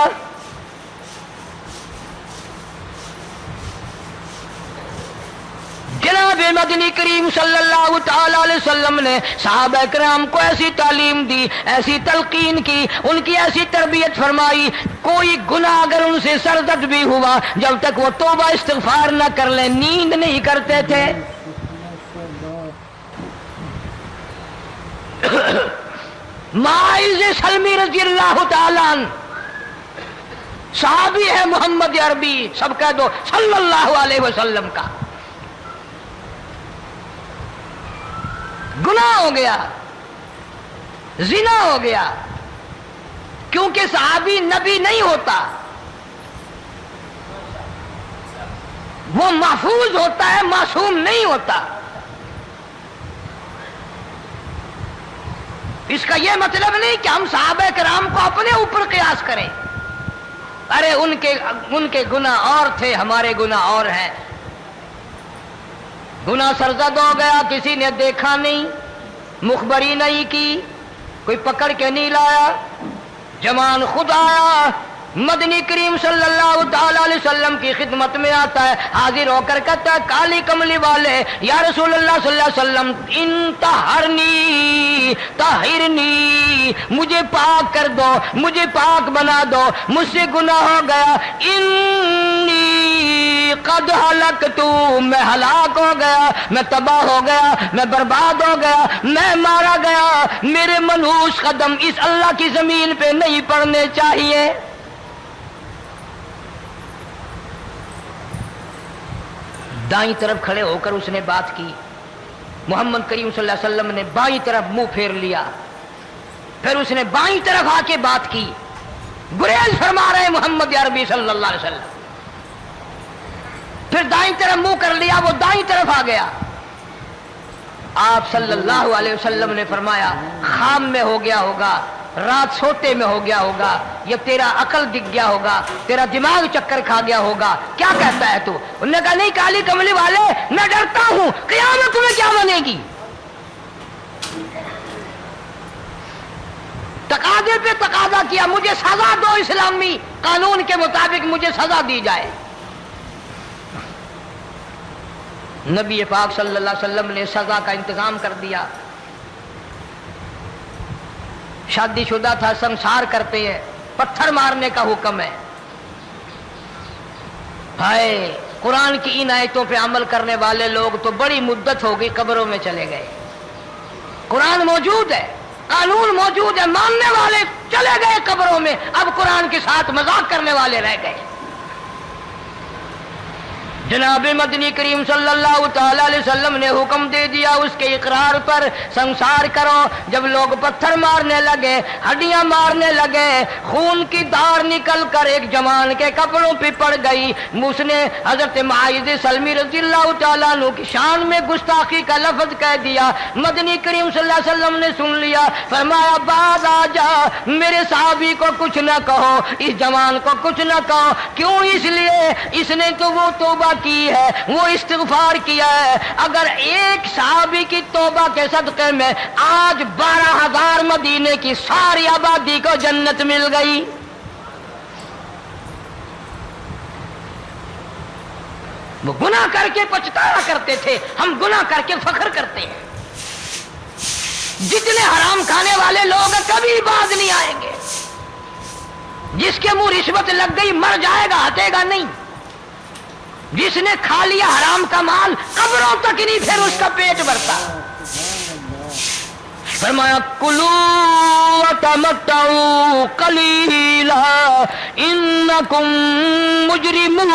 جناب مدنی کریم صلی اللہ تعالی علیہ وسلم نے صحابہ کرام کو ایسی تعلیم دی، ایسی تلقین کی، ان کی ایسی تربیت فرمائی، کوئی گناہ اگر ان سے سرزد بھی ہوا جب تک وہ توبہ استغفار نہ کر لیں نیند نہیں کرتے تھے. معاذ سلمی رضی اللہ تعالیٰ عنہ صحابی ہے محمد عربی، سب کہہ دو صلی اللہ علیہ وسلم کا. گناہ ہو گیا، زنا ہو گیا، کیونکہ صحابی نبی نہیں ہوتا، وہ محفوظ ہوتا ہے، معصوم نہیں ہوتا. اس کا یہ مطلب نہیں کہ ہم صحابہ کرام کو اپنے اوپر قیاس کریں. ارے ان کے گناہ اور تھے، ہمارے گناہ اور ہیں. گناہ سرزد ہو گیا، کسی نے دیکھا نہیں، مخبری نہیں کی، کوئی پکڑ کے نہیں لایا، جوان خود آیا، مدنی کریم صلی اللہ تعالی علیہ وسلم کی خدمت میں آتا ہے، حاضر ہو کر کہتا ہے کالی کملی والے یا رسول اللہ صلی اللہ علیہ وسلم انطہرنی طہرنی، مجھے پاک کر دو، مجھے پاک بنا دو، مجھ سے گناہ ہو گیا، انی قد ہلکتو، میں ہلاک ہو گیا، میں تباہ ہو گیا، میں برباد ہو گیا، میں مارا گیا، میرے منحوس قدم اس اللہ کی زمین پہ نہیں پڑنے چاہیے. دائیں طرف کھڑے ہو کر اس نے بات کی، محمد کریم صلی اللہ علیہ وسلم نے بائیں طرف منہ پھیر لیا، پھر اس نے بائیں طرف آ کے بات کی. گریز فرما رہے محمد عربی صلی اللہ علیہ وسلم، پھر دائیں طرف منہ کر لیا، وہ دائیں طرف آ گیا. آپ صلی اللہ علیہ وسلم نے فرمایا خام میں ہو گیا ہوگا، رات سوتے میں ہو گیا ہوگا، یا تیرا عقل دکھ گیا ہوگا، تیرا دماغ چکر کھا گیا ہوگا، کیا کہتا ہے تو؟ انہوں نے کہا نہیں کالی کملی والے، میں ڈرتا ہوں قیامت میں کیا بنے گی. تقاضے پہ تقاضا کیا، مجھے سزا دو، اسلامی قانون کے مطابق مجھے سزا دی جائے. نبی پاک صلی اللہ علیہ وسلم نے سزا کا انتظام کر دیا. شادی شدہ تھا، سنسار کرتے ہیں، پتھر مارنے کا حکم ہے. ہائے قرآن کی ان آیتوں پہ عمل کرنے والے لوگ تو بڑی مدت ہو گئی قبروں میں چلے گئے. قرآن موجود ہے، قانون موجود ہے، ماننے والے چلے گئے قبروں میں، اب قرآن کے ساتھ مذاق کرنے والے رہ گئے. جناب مدنی کریم صلی اللہ تعالی علیہ وسلم نے حکم دے دیا اس کے اقرار پر سنسار کرو. جب لوگ پتھر مارنے لگے، ہڈیاں مارنے لگے، خون کی دھار نکل کر ایک جوان کے کپڑوں پہ پڑ گئی، اس نے حضرت معاذ سلمی رضی اللہ تعالیٰ عنہ کی شان میں گستاخی کا لفظ کہہ دیا. مدنی کریم صلی اللہ علیہ وسلم نے سن لیا، فرمایا باز آ جا، میرے صحابی کو کچھ نہ کہو، اس جوان کو کچھ نہ کہو. کیوں؟ اس لیے اس نے تو وہ توبہ کی ہے، وہ استغفار کیا ہے. اگر ایک صحابی کی توبہ کے صدقے میں آج 12,000 مدینے کی ساری آبادی کو جنت مل گئی. وہ گناہ کر کے پچھتایا کرتے تھے، ہم گناہ کر کے فخر کرتے ہیں. جتنے حرام کھانے والے لوگ کبھی باز نہیں آئیں گے. جس کے منہ رشوت لگ گئی مر جائے گا, ہٹے گا نہیں. جس نے کھا لیا حرام کا مال قبروں تک نہیں پھر اس کا پیٹ بھرتا. فرمایا کلو وتمتعوا قلیلا انکم مجرمون.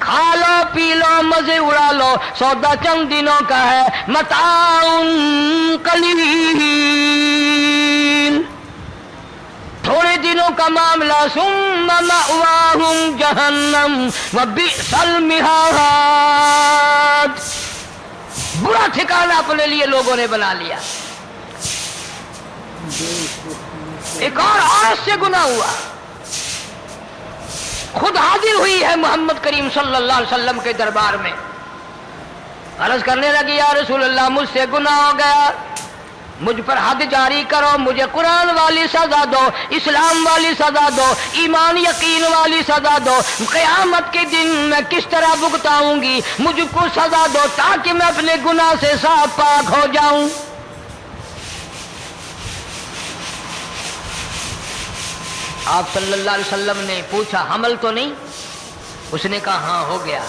کھا لو پی لو مزے اڑا لو, سودا چند دنوں کا ہے. متاع قلیل, تھوڑے دنوں کا معاملہ. ثم مأواہم جہنم وبئس المہاد. برا ٹھکانہ اپنے لیے لوگوں نے بنا لیا. ایک اور عورت سے گناہ ہوا, خود حاضر ہوئی ہے محمد کریم صلی اللہ علیہ وسلم کے دربار میں. عرض کرنے لگی یا رسول اللہ مجھ سے گناہ ہو گیا, مجھ پر حد جاری کرو, مجھے قرآن والی سزا دو, اسلام والی سزا دو, ایمان یقین والی سزا دو. قیامت کے دن میں کس طرح بھگتاؤں گی, مجھ کو سزا دو تاکہ میں اپنے گناہ سے صاف پاک ہو جاؤں. آپ صلی اللہ علیہ وسلم نے پوچھا حمل تو نہیں؟ اس نے کہا ہاں ہو گیا.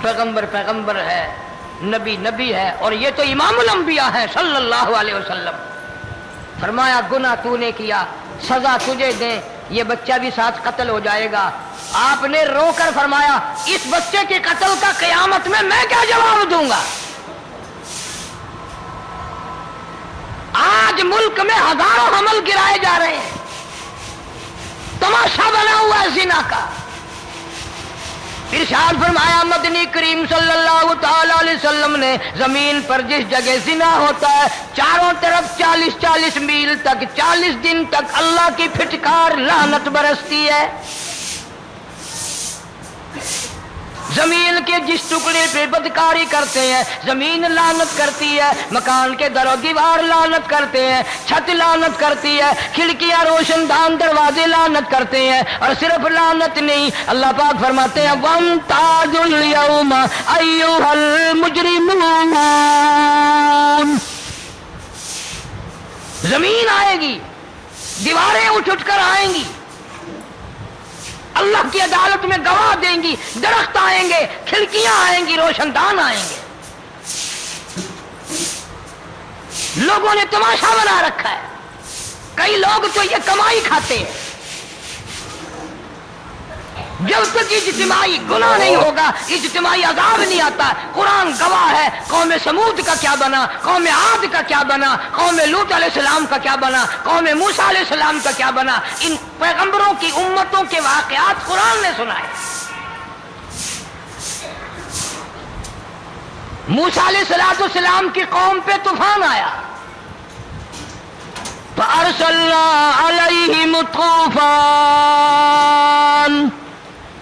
پیغمبر ہے, نبی ہے, اور یہ تو امام الانبیاء ہے صلی اللہ علیہ وسلم. فرمایا گناہ تو نے کیا, سزا تجھے دیں, یہ بچہ بھی ساتھ قتل ہو جائے گا. آپ نے رو کر فرمایا اس بچے کے قتل کا قیامت میں کیا جواب دوں گا؟ آج ملک میں ہزاروں حمل گرائے جا رہے ہیں, تماشا بنا ہوا ہے زنا کا. ارشاد فرمایا مدنی کریم صلی اللہ تعالی علیہ وسلم نے زمین پر جس جگہ زنا ہوتا ہے چاروں طرف 40 میل تک 40 دن تک اللہ کی پھٹکار لعنت برستی ہے. زمین کے جس ٹکڑے پہ بدکاری کرتے ہیں زمین لعنت کرتی ہے, مکان کے در و دیوار لعنت کرتے ہیں, چھت لعنت کرتی ہے, کھڑکیاں روشن دان دروازے لعنت کرتے ہیں. اور صرف لعنت نہیں, اللہ پاک فرماتے ہیں وَامْتَازُوا الْيَوْمَ أَيُّهَا الْمُجْرِمُونَ. زمین آئے گی, دیواریں اٹھ کر آئیں گی, اللہ کی عدالت میں گواہ دیں گی, درخت آئیں گے, کھڑکیاں آئیں گی, روشن دان آئیں گے. لوگوں نے تماشا بنا رکھا ہے. کئی لوگ تو یہ کمائی کھاتے ہیں. جب تک اجتماعی گناہ نہیں ہوگا اجتماعی عذاب نہیں آتا. قرآن گواہ ہے, قوم سمود کا کیا بنا, قوم عاد کا کیا بنا, قوم لوط علیہ السلام کا کیا بنا, قوم موسیٰ علیہ السلام کا کیا بنا. ان پیغمبروں کی امتوں کے واقعات قرآن نے سنائے. موسیٰ علیہ السلام کی قوم پہ طوفان آیا, فَأَرْسَلْنَا عَلَيْهِمُ الطُّوفَانَ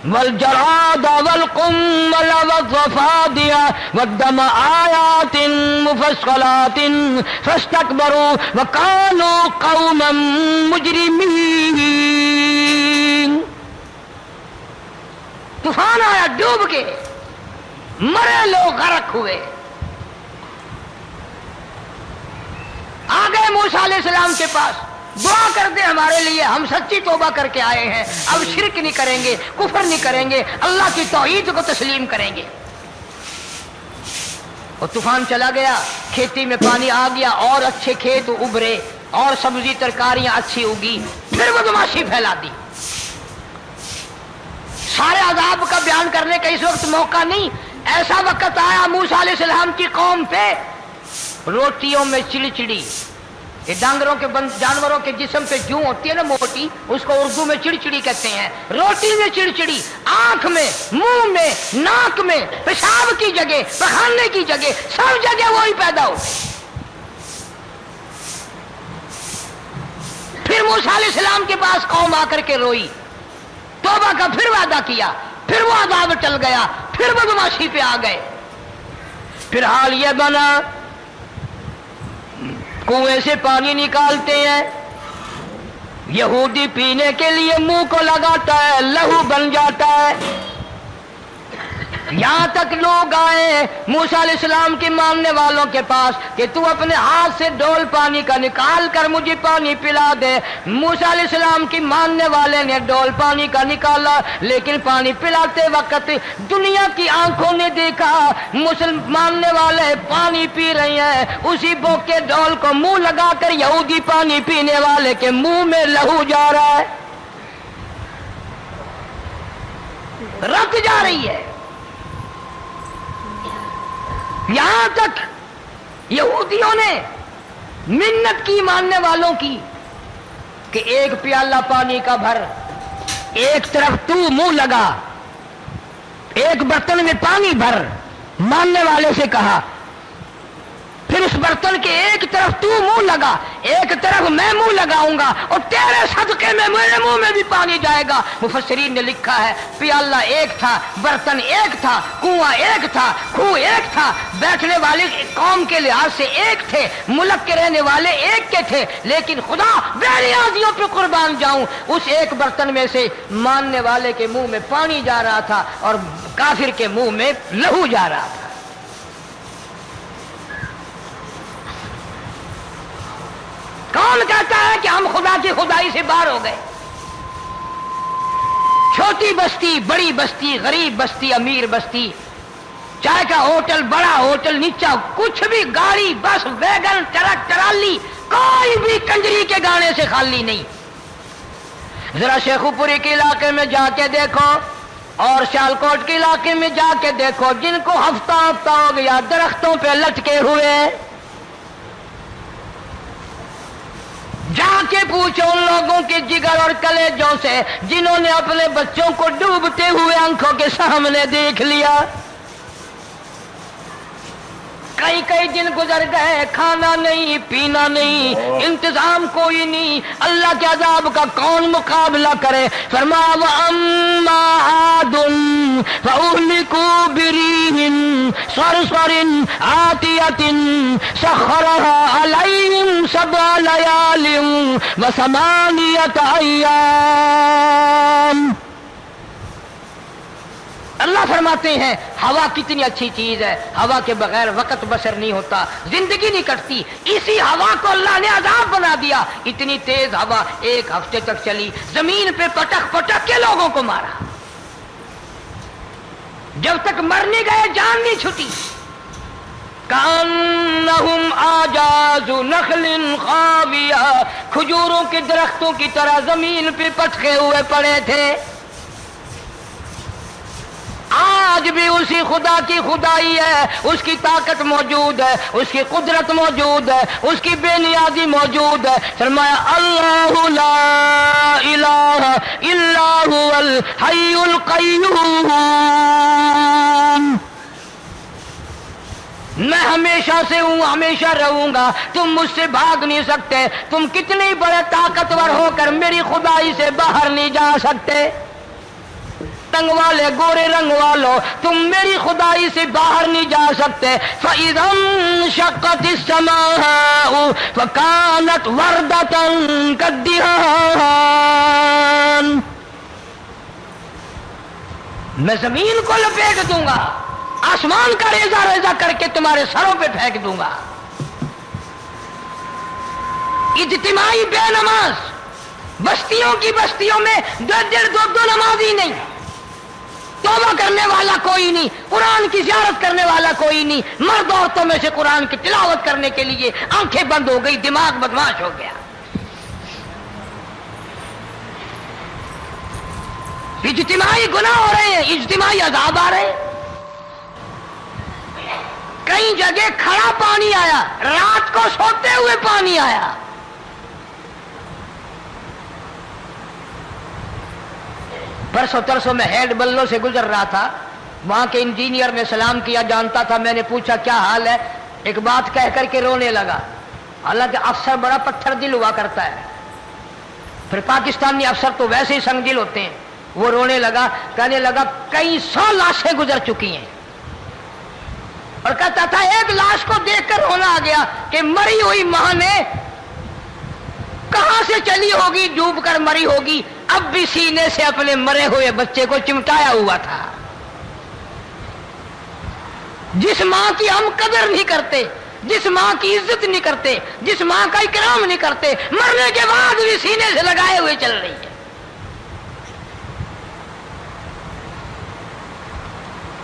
والجراد والقمل والضفادع والدم آيات مفصلات فاستكبروا وكانوا قوما مجرمين. طوفان آیا, ڈوب کے مرے لوگ, غرق ہوئے. آ گئے موسیٰ علیہ السلام کے پاس, دعا کر دے ہمارے لیے, ہم سچی توبہ کر کے آئے ہیں, اب شرک نہیں کریں گے, کفر نہیں کریں گے, اللہ کی توحید کو تسلیم کریں گے. اور طوفان چلا گیا, کھیتی میں پانی آ گیا, اور اچھے کھیت ابھرے, اور سبزی ترکاریاں اچھی اگی. پھر بدماشی پھیلا دی. سارے عذاب کا بیان کرنے کا اس وقت موقع نہیں. ایسا وقت آیا موسیٰ علیہ السلام کی قوم پہ روٹیوں میں چڑچڑی, یہ ڈانگروں کے جانوروں کے جسم پہ جوں ہوتی ہے نا موٹی, اس کو اردو میں چڑچڑی کہتے ہیں. روٹی میں چڑچڑی, آنکھ میں, منہ میں, ناک میں, پیشاب کی جگہ, پخانے کی جگہ, سب جگہ وہی پیدا ہو. پھر موسیٰ علیہ السلام کے پاس قوم آ کر کے روئی, توبہ کا پھر وعدہ کیا, پھر وہ عذاب ٹل گیا, پھر بدماشی پہ آ گئے. پھر حال یہ بنا کنویں سے پانی نکالتے ہیں, یہودی پینے کے لیے منہ کو لگاتا ہے, لہو بن جاتا ہے. یہاں تک لوگ آئے موسیٰ علیہ السلام کے ماننے والوں کے پاس کہ تو اپنے ہاتھ سے ڈول پانی کا نکال کر مجھے پانی پلا دے. موسیٰ علیہ السلام کی ماننے والے نے ڈول پانی کا نکالا، لیکن پانی پلاتے وقت دنیا کی آنکھوں نے دیکھا ماننے والے پانی پی رہے ہیں، اسی بوک کے ڈول کو منہ لگا کر یہودی پانی پینے والے کے منہ میں لہو جا رہا ہے، رت جا رہی ہے. یہاں تک یہودیوں نے منت کی ماننے والوں کی کہ ایک پیالہ پانی کا بھر، ایک طرف تو منہ لگا، ایک برتن میں پانی بھر. ماننے والے سے کہا پھر اس برتن کے ایک طرف تو منہ لگا، ایک طرف میں منہ لگاؤں گا اور تیرے صدقے میں میرے منہ میں بھی پانی جائے گا. مفسرین نے لکھا ہے پیالہ ایک تھا، برتن ایک تھا، کنواں ایک تھا، کھو ایک تھا، بیٹھنے والے قوم کے لحاظ سے ایک تھے، ملک کے رہنے والے ایک کے تھے، لیکن خدا بے نیازیوں پہ قربان جاؤں اس ایک برتن میں سے ماننے والے کے منہ میں پانی جا رہا تھا اور کافر کے منہ میں لہو جا رہا تھا. کون کہتا ہے کہ ہم خدا کی خدائی سے باہر ہو گئے؟ چھوٹی بستی، بڑی بستی، غریب بستی، امیر بستی، چائے کا ہوٹل، بڑا ہوٹل، نیچا کچھ بھی، گاڑی، بس، ویگن، ٹرک، ٹرالی، کوئی بھی کنجری کے گانے سے خالی نہیں. ذرا شیخو پوری کے علاقے میں جا کے دیکھو اور سیالکوٹ کے علاقے میں جا کے دیکھو، جن کو ہفتہ ہفتہ ہو گیا درختوں پہ لٹکے ہوئے، جا کے پوچھو ان لوگوں کے جگر اور کلیجوں سے جنہوں نے اپنے بچوں کو ڈوبتے ہوئے آنکھوں کے سامنے دیکھ لیا. کئی کئی دن گزر گئے، کھانا نہیں، پینا نہیں، انتظام کوئی نہیں، اللہ کے عذاب کا کون مقابلہ کرے؟ فرمایا وَأَمَّا عَادٌ فَأُهْلِكُوا بِرِيحٍ صَرْصَرٍ عَاتِيَةٍ سَخَّرَهَا عَلَيْهِمْ 7 لَيَالٍ و8 أَيَّامٍ. اللہ فرماتے ہیں ہوا کتنی اچھی چیز ہے، ہوا کے بغیر وقت بسر نہیں ہوتا، زندگی نہیں کٹتی. اسی ہوا کو اللہ نے عذاب بنا دیا. اتنی تیز ہوا 1 ہفتے تک چلی، زمین پہ پٹک پٹک کے لوگوں کو مارا، جب تک مر نہیں گئے جان نہیں چھٹی. کأنہم اعجاز نخل خاویہ، کھجوروں کے درختوں کی طرح زمین پہ پٹکے ہوئے پڑے تھے. آج بھی اسی خدا کی خدائی ہے، اس کی طاقت موجود ہے، اس کی قدرت موجود ہے، اس کی بے نیازی موجود ہے. فرمایا اللہ لا الہ الا هو الحی القیوم، میں ہمیشہ سے ہوں، ہمیشہ رہوں گا، تم مجھ سے بھاگ نہیں سکتے. تم کتنی بڑے طاقتور ہو کر میری خدائی سے باہر نہیں جا سکتے. رنگ والے، گورے رنگ والوں، تم میری خدائی سے باہر نہیں جا سکتے. فَإِذَا انشَقَّتِ السَّمَاءُ فَكَانَتْ وَرْدَةً كَالدِّهَانِ، میں زمین کو لپیٹ دوں گا، آسمان کا ریزہ ریزہ کر کے تمہارے سروں پہ پھینک دوں گا. اجتماعی بے نماز، بستیوں کی بستیوں میں 2 نمازی نہیں، توبہ کرنے والا کوئی نہیں، قرآن کی زیارت کرنے والا کوئی نہیں. مرد عورتوں میں سے قرآن کی تلاوت کرنے کے لیے آنکھیں بند ہو گئی، دماغ بدماش ہو گیا. اجتماعی گناہ ہو رہے ہیں، اجتماعی عذاب آ رہے ہیں. کئی جگہ کھڑا پانی آیا، رات کو سوتے ہوئے پانی آیا. پرسوں ترسوں میں ہیڈ بلوں سے گزر رہا تھا، وہاں کے انجینئر نے سلام کیا، جانتا تھا. میں نے پوچھا کیا حال ہے؟ ایک بات کہہ کر کے رونے لگا. حالانکہ افسر بڑا پتھر دل ہوا کرتا ہے، پھر پاکستانی افسر تو ویسے ہی سنگ دل ہوتے ہیں. وہ رونے لگا، کہنے لگا کئی 100 لاشیں گزر چکی ہیں، اور کہتا تھا ایک لاش کو دیکھ کر رونا آ گیا کہ مری ہوئی ماں نے کہاں سے چلی ہوگی، ڈوب کر مری ہوگی، اب بھی سینے سے اپنے مرے ہوئے بچے کو چمٹایا ہوا تھا. جس ماں کی ہم قدر نہیں کرتے، جس ماں کی عزت نہیں کرتے، جس ماں کا اکرام نہیں کرتے، مرنے کے بعد بھی سینے سے لگائے ہوئے چل رہی ہے.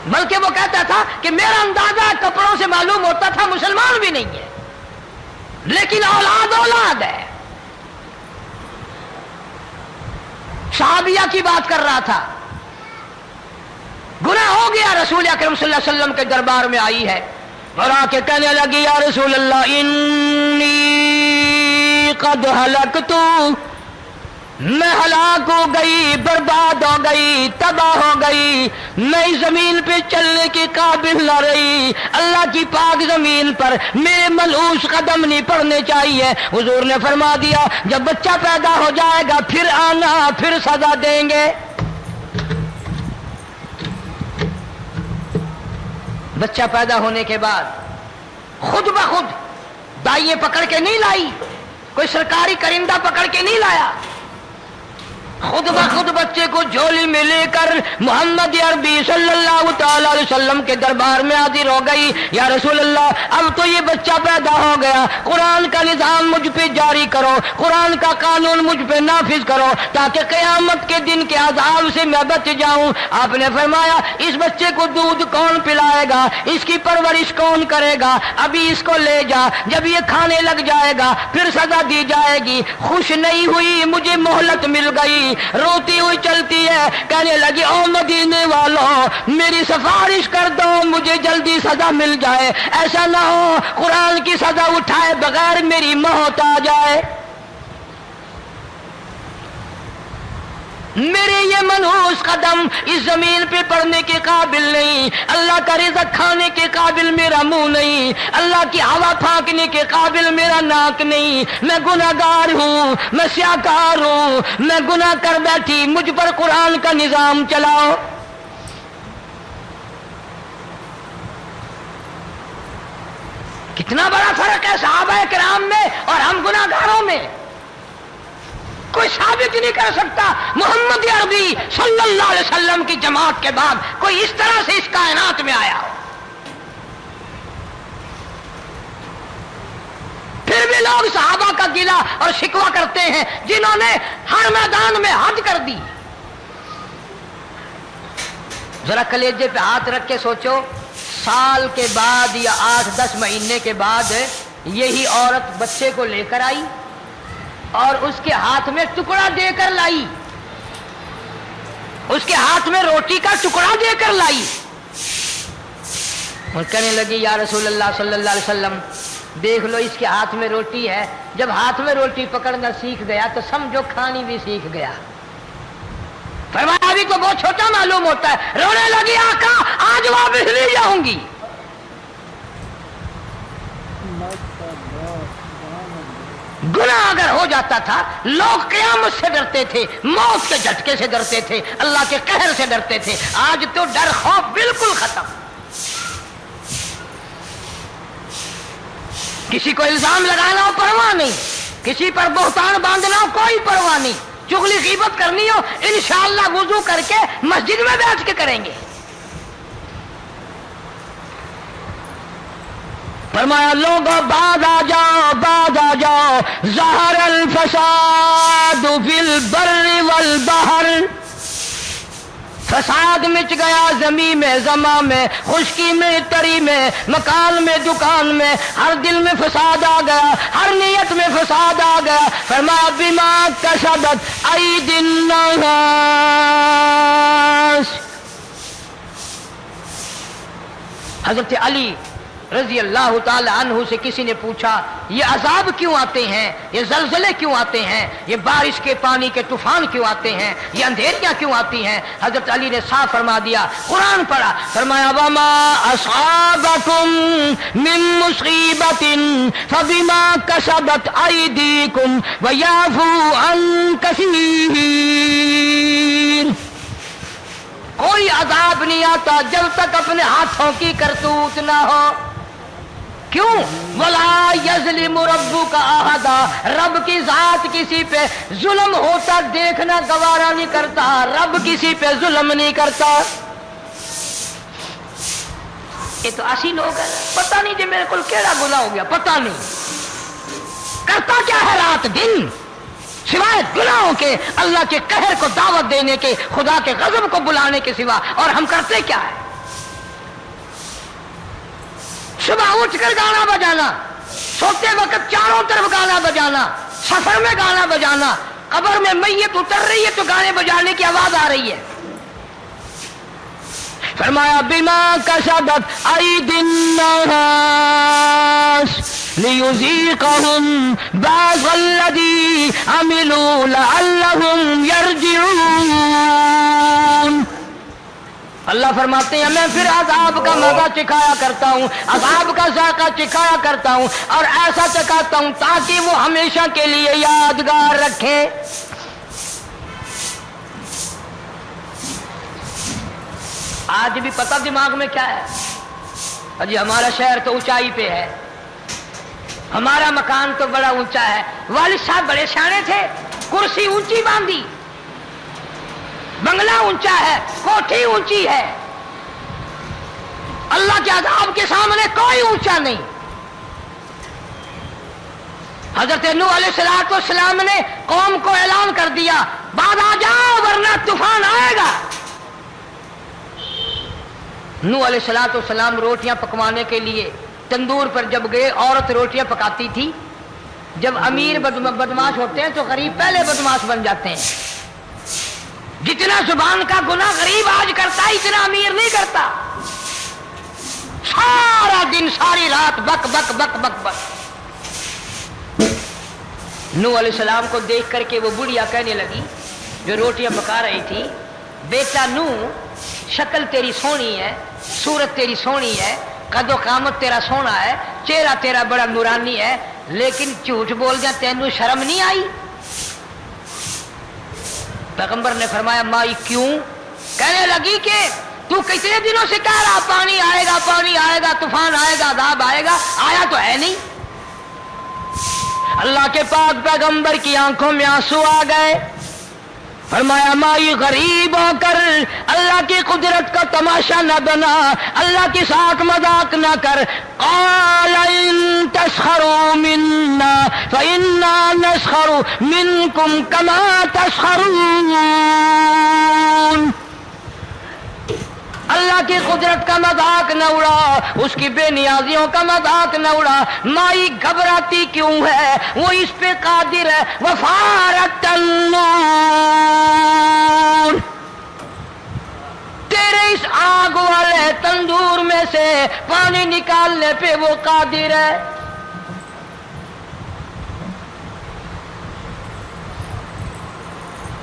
بلکہ وہ کہتا تھا کہ میرا اندازہ کپڑوں سے معلوم ہوتا تھا مسلمان بھی نہیں ہے، لیکن اولاد اولاد ہے. صحابیہ کی بات کر رہا تھا، گناہ ہو گیا، رسول اکرم صلی اللہ علیہ وسلم کے دربار میں آئی ہے اور آ کے کہنے لگی یا رسول اللہ انی قد ہلکت، میں ہلاک ہو گئی، برباد ہو گئی، تباہ ہو گئی، میں اس زمین پہ چلنے کے قابل نہ رہی، اللہ کی پاک زمین پر میرے ملعوس قدم نہیں پڑنے چاہیے. حضور نے فرما دیا جب بچہ پیدا ہو جائے گا پھر آنا، پھر سزا دیں گے. بچہ پیدا ہونے کے بعد خود بخود دائیں پکڑ کے نہیں لائی، کوئی سرکاری کرندہ پکڑ کے نہیں لایا، خود بخود بچے کو جھولی میں لے کر محمد عربی صلی اللہ تعالی علیہ وسلم کے دربار میں حاضر ہو گئی. یا رسول اللہ اب تو یہ بچہ پیدا ہو گیا، قرآن کا نظام مجھ پہ جاری کرو، قرآن کا قانون مجھ پہ نافذ کرو تاکہ قیامت کے دن کے عذاب سے میں بچ جاؤں. آپ نے فرمایا اس بچے کو دودھ کون پلائے گا، اس کی پرورش کون کرے گا، ابھی اس کو لے جا، جب یہ کھانے لگ جائے گا پھر سزا دی جائے گی. خوش نہیں ہوئی، مجھے مہلت مل گئی، روتی ہوئی چلتی ہے، کہنے لگی او مدینے والوں میری سفارش کر دو، مجھے جلدی سزا مل جائے، ایسا نہ ہو قرآن کی سزا اٹھائے بغیر میری موت آ جائے. میرے یہ منحوس قدم اس زمین پہ پڑنے کے قابل نہیں، اللہ کا رزق کھانے کے قابل میرا منہ نہیں، اللہ کی ہوا پھانکنے کے قابل میرا ناک نہیں، میں گناہگار ہوں، میں سیاکار ہوں، میں گناہ کر بیٹھی، مجھ پر قرآن کا نظام چلاؤ. کتنا بڑا فرق ہے صحابہ کرام میں اور ہم گناہگاروں میں. کوئی ثابت نہیں کر سکتا محمد عربی صلی اللہ علیہ وسلم کی جماعت کے بعد کوئی اس طرح سے اس کائنات میں آیا ہو. پھر بھی لوگ صحابہ کا گلہ اور شکوہ کرتے ہیں جنہوں نے ہر میدان میں حد کر دی. ذرا کلیجے پہ ہاتھ رکھ کے سوچو، سال کے بعد یا 8-10 مہینے کے بعد یہی عورت بچے کو لے کر آئی اور اس کے ہاتھ میں ٹکڑا دے کر لائی، اس کے ہاتھ میں روٹی کا ٹکڑا دے کر لائی اور کہنے لگی یا رسول اللہ صلی اللہ علیہ وسلم دیکھ لو اس کے ہاتھ میں روٹی ہے. جب ہاتھ میں روٹی پکڑنا سیکھ گیا تو سمجھو کھانی بھی سیکھ گیا. فرمایا ابھی تو بہت چھوٹا معلوم ہوتا ہے. رونے لگی آقا آج واپس لے جاؤں گی. گناہ اگر ہو جاتا تھا لوگ قیامت سے ڈرتے تھے، موت کے جھٹکے سے ڈرتے تھے، اللہ کے قہر سے ڈرتے تھے. آج تو ڈر خوف بالکل ختم. کسی کو الزام لگانا ہو پرواہ نہیں، کسی پر بہتان باندھنا ہو کوئی پرواہ نہیں، چغلی غیبت کرنی ہو انشاءاللہ وضو کر کے مسجد میں بیٹھ کے کریں گے. فرمایا لوگوں بعد آ جاؤ، بعد آ جاؤ، ظہر الفساد فی البر والبحر. فساد مچ گیا زمین میں، زماں میں، خشکی میں، تری میں، مکان میں، دکان میں، ہر دل میں فساد آ گیا، ہر نیت میں فساد آ گیا. فرمایا بما کسبت ایدی الناس. حضرت علی رضی اللہ تعالی عنہ سے کسی نے پوچھا یہ عذاب کیوں آتے ہیں، یہ زلزلے کیوں آتے ہیں، یہ بارش کے پانی کے طوفان کیوں آتے ہیں، یہ اندھیریاں کیوں آتی ہیں؟ حضرت علی نے صاف فرما دیا، قرآن پڑھا، فرمایا وما اصابکم من مصیبت فبما کسبت ایدیکم ویعفو عن کثیر. کوئی عذاب نہیں آتا جب تک اپنے ہاتھوں کی کرتوت نہ ہو. کیوں؟ وَلَا يَظْلِمُ رَبُّكَ أَحَدًا. رب کی ذات کسی پہ ظلم ہوتا دیکھنا گوارا نہیں کرتا، رب کسی پہ ظلم نہیں کرتا. یہ تو 80 لوگ ہیں، پتہ نہیں جی میرے کو کیڑا گناہ ہو گیا، پتہ نہیں کرتا کیا ہے رات دن سوائے گناہوں کے، اللہ کے قہر کو دعوت دینے کے، خدا کے غضب کو بلانے کے سوا، اور ہم کرتے کیا ہے؟ صبح اٹھ کر گانا بجانا، سوتے وقت چاروں طرف گانا بجانا، سفر میں گانا بجانا، قبر میں میت اتر رہی ہے تو گانے بجانے کی آواز آ رہی ہے۔ فرمایا بما کسبت ایدی الناس لیذیقہم بعض الذی عملوا لعلہم یرجعون۔ اللہ فرماتے ہیں میں پھر عذاب کا مزہ چکھایا کرتا ہوں، عذاب کا ذائقہ چکھایا کرتا ہوں، اور ایسا چکھاتا ہوں تاکہ وہ ہمیشہ کے لیے یادگار رکھے۔ آج بھی پتہ دماغ میں کیا ہے؟ جی ہمارا شہر تو اونچائی پہ ہے، ہمارا مکان تو بڑا اونچا ہے، والد صاحب بڑے سیانے تھے، کرسی اونچی باندھی، بنگلہ اونچا ہے، کوٹھی اونچی ہے، اللہ کے عذاب کے سامنے کوئی اونچا نہیں۔ حضرت نوح علیہ السلام نے قوم کو اعلان کر دیا بعد آ جاؤ ورنہ طوفان آئے گا۔ نوح علیہ السلام روٹیاں پکوانے کے لیے تندور پر جب گئے، عورت روٹیاں پکاتی تھی۔ جب امیر بدماش ہوتے ہیں تو غریب پہلے بدماش بن جاتے ہیں۔ جتنا زبان کا گناہ غریب آج کرتا ہے اتنا امیر نہیں کرتا۔ سارا دن ساری رات بک بک بک بک بک۔ نوح علیہ السلام کو دیکھ کر کے وہ بڑھیا کہنے لگی جو روٹیاں پکا رہی تھی، بیٹا نوح شکل تیری سونی ہے، صورت تیری سونی ہے، قد و قامت تیرا سونا ہے، چہرہ تیرا بڑا نورانی ہے، لیکن جھوٹ بول جا تینوں شرم نہیں آئی؟ پیغمبر نے فرمایا مائی کیوں؟ کہنے لگی کہ تو کتنے دنوں سے کہہ رہا پانی آئے گا، پانی آئے گا، طوفان آئے گا، عذاب آئے گا، آیا تو ہے نہیں۔ اللہ کے پاک پیغمبر کی آنکھوں میں آنسو آ گئے۔ فرمایا مائی غریب ہو کر اللہ کی قدرت کا تماشا نہ بنا، اللہ کے ساتھ مذاق نہ کر۔ قال ان تسخروا منا فإنا نسخر منكم كما تسخرون۔ اللہ کی قدرت کا مذاق نہ اڑا، اس کی بے نیازیوں کا مذاق نہ اڑا۔ مائی گھبراتی کیوں ہے؟ وہ اس پہ قادر ہے۔ وفارت النور، تیرے اس آگ والے تندور میں سے پانی نکالنے پہ وہ قادر ہے۔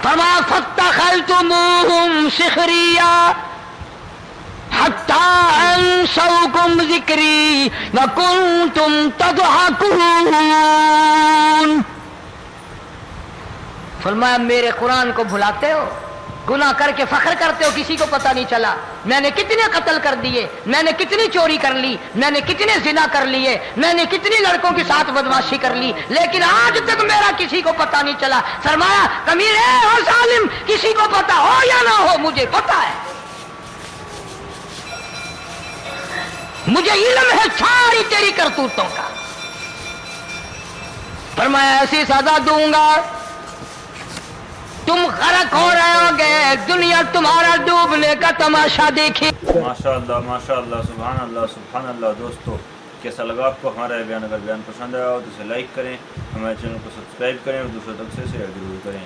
فما فاتخذتموہم سخریا حتی انسوکم ذکری وکنتم تضحکون۔ فرمایا میرے قرآن کو بھلاتے ہو، گناہ کر کے فخر کرتے ہو، کسی کو پتہ نہیں چلا میں نے کتنے قتل کر دیے، میں نے کتنی چوری کر لی، میں نے کتنے زنا کر لیے، میں نے کتنی لڑکوں کے ساتھ بدماشی کر لی، لیکن آج تک میرا کسی کو پتہ نہیں چلا۔ فرمایا کمینے اور ظالم، کسی کو پتہ ہو یا نہ ہو مجھے پتہ ہے، مجھے علم ہے ساری تیری کرتوتوں کا۔ فرمایا ایسی سزا دوں گا تم غرق ہو رہے ہو گے، دنیا تمہارا ڈوبنے کا تماشا دیکھی۔ ماشاءاللہ ماشاءاللہ، سبحان اللہ سبحان اللہ۔ دوستو کیسا لگا آپ کو ہمارا بیان؟ اگر بیان پسند آیا ہو تو اسے لائک کریں، ہمارے چینل کو سبسکرائب کریں اور دوسروں تک سے شیئر ضرور کریں۔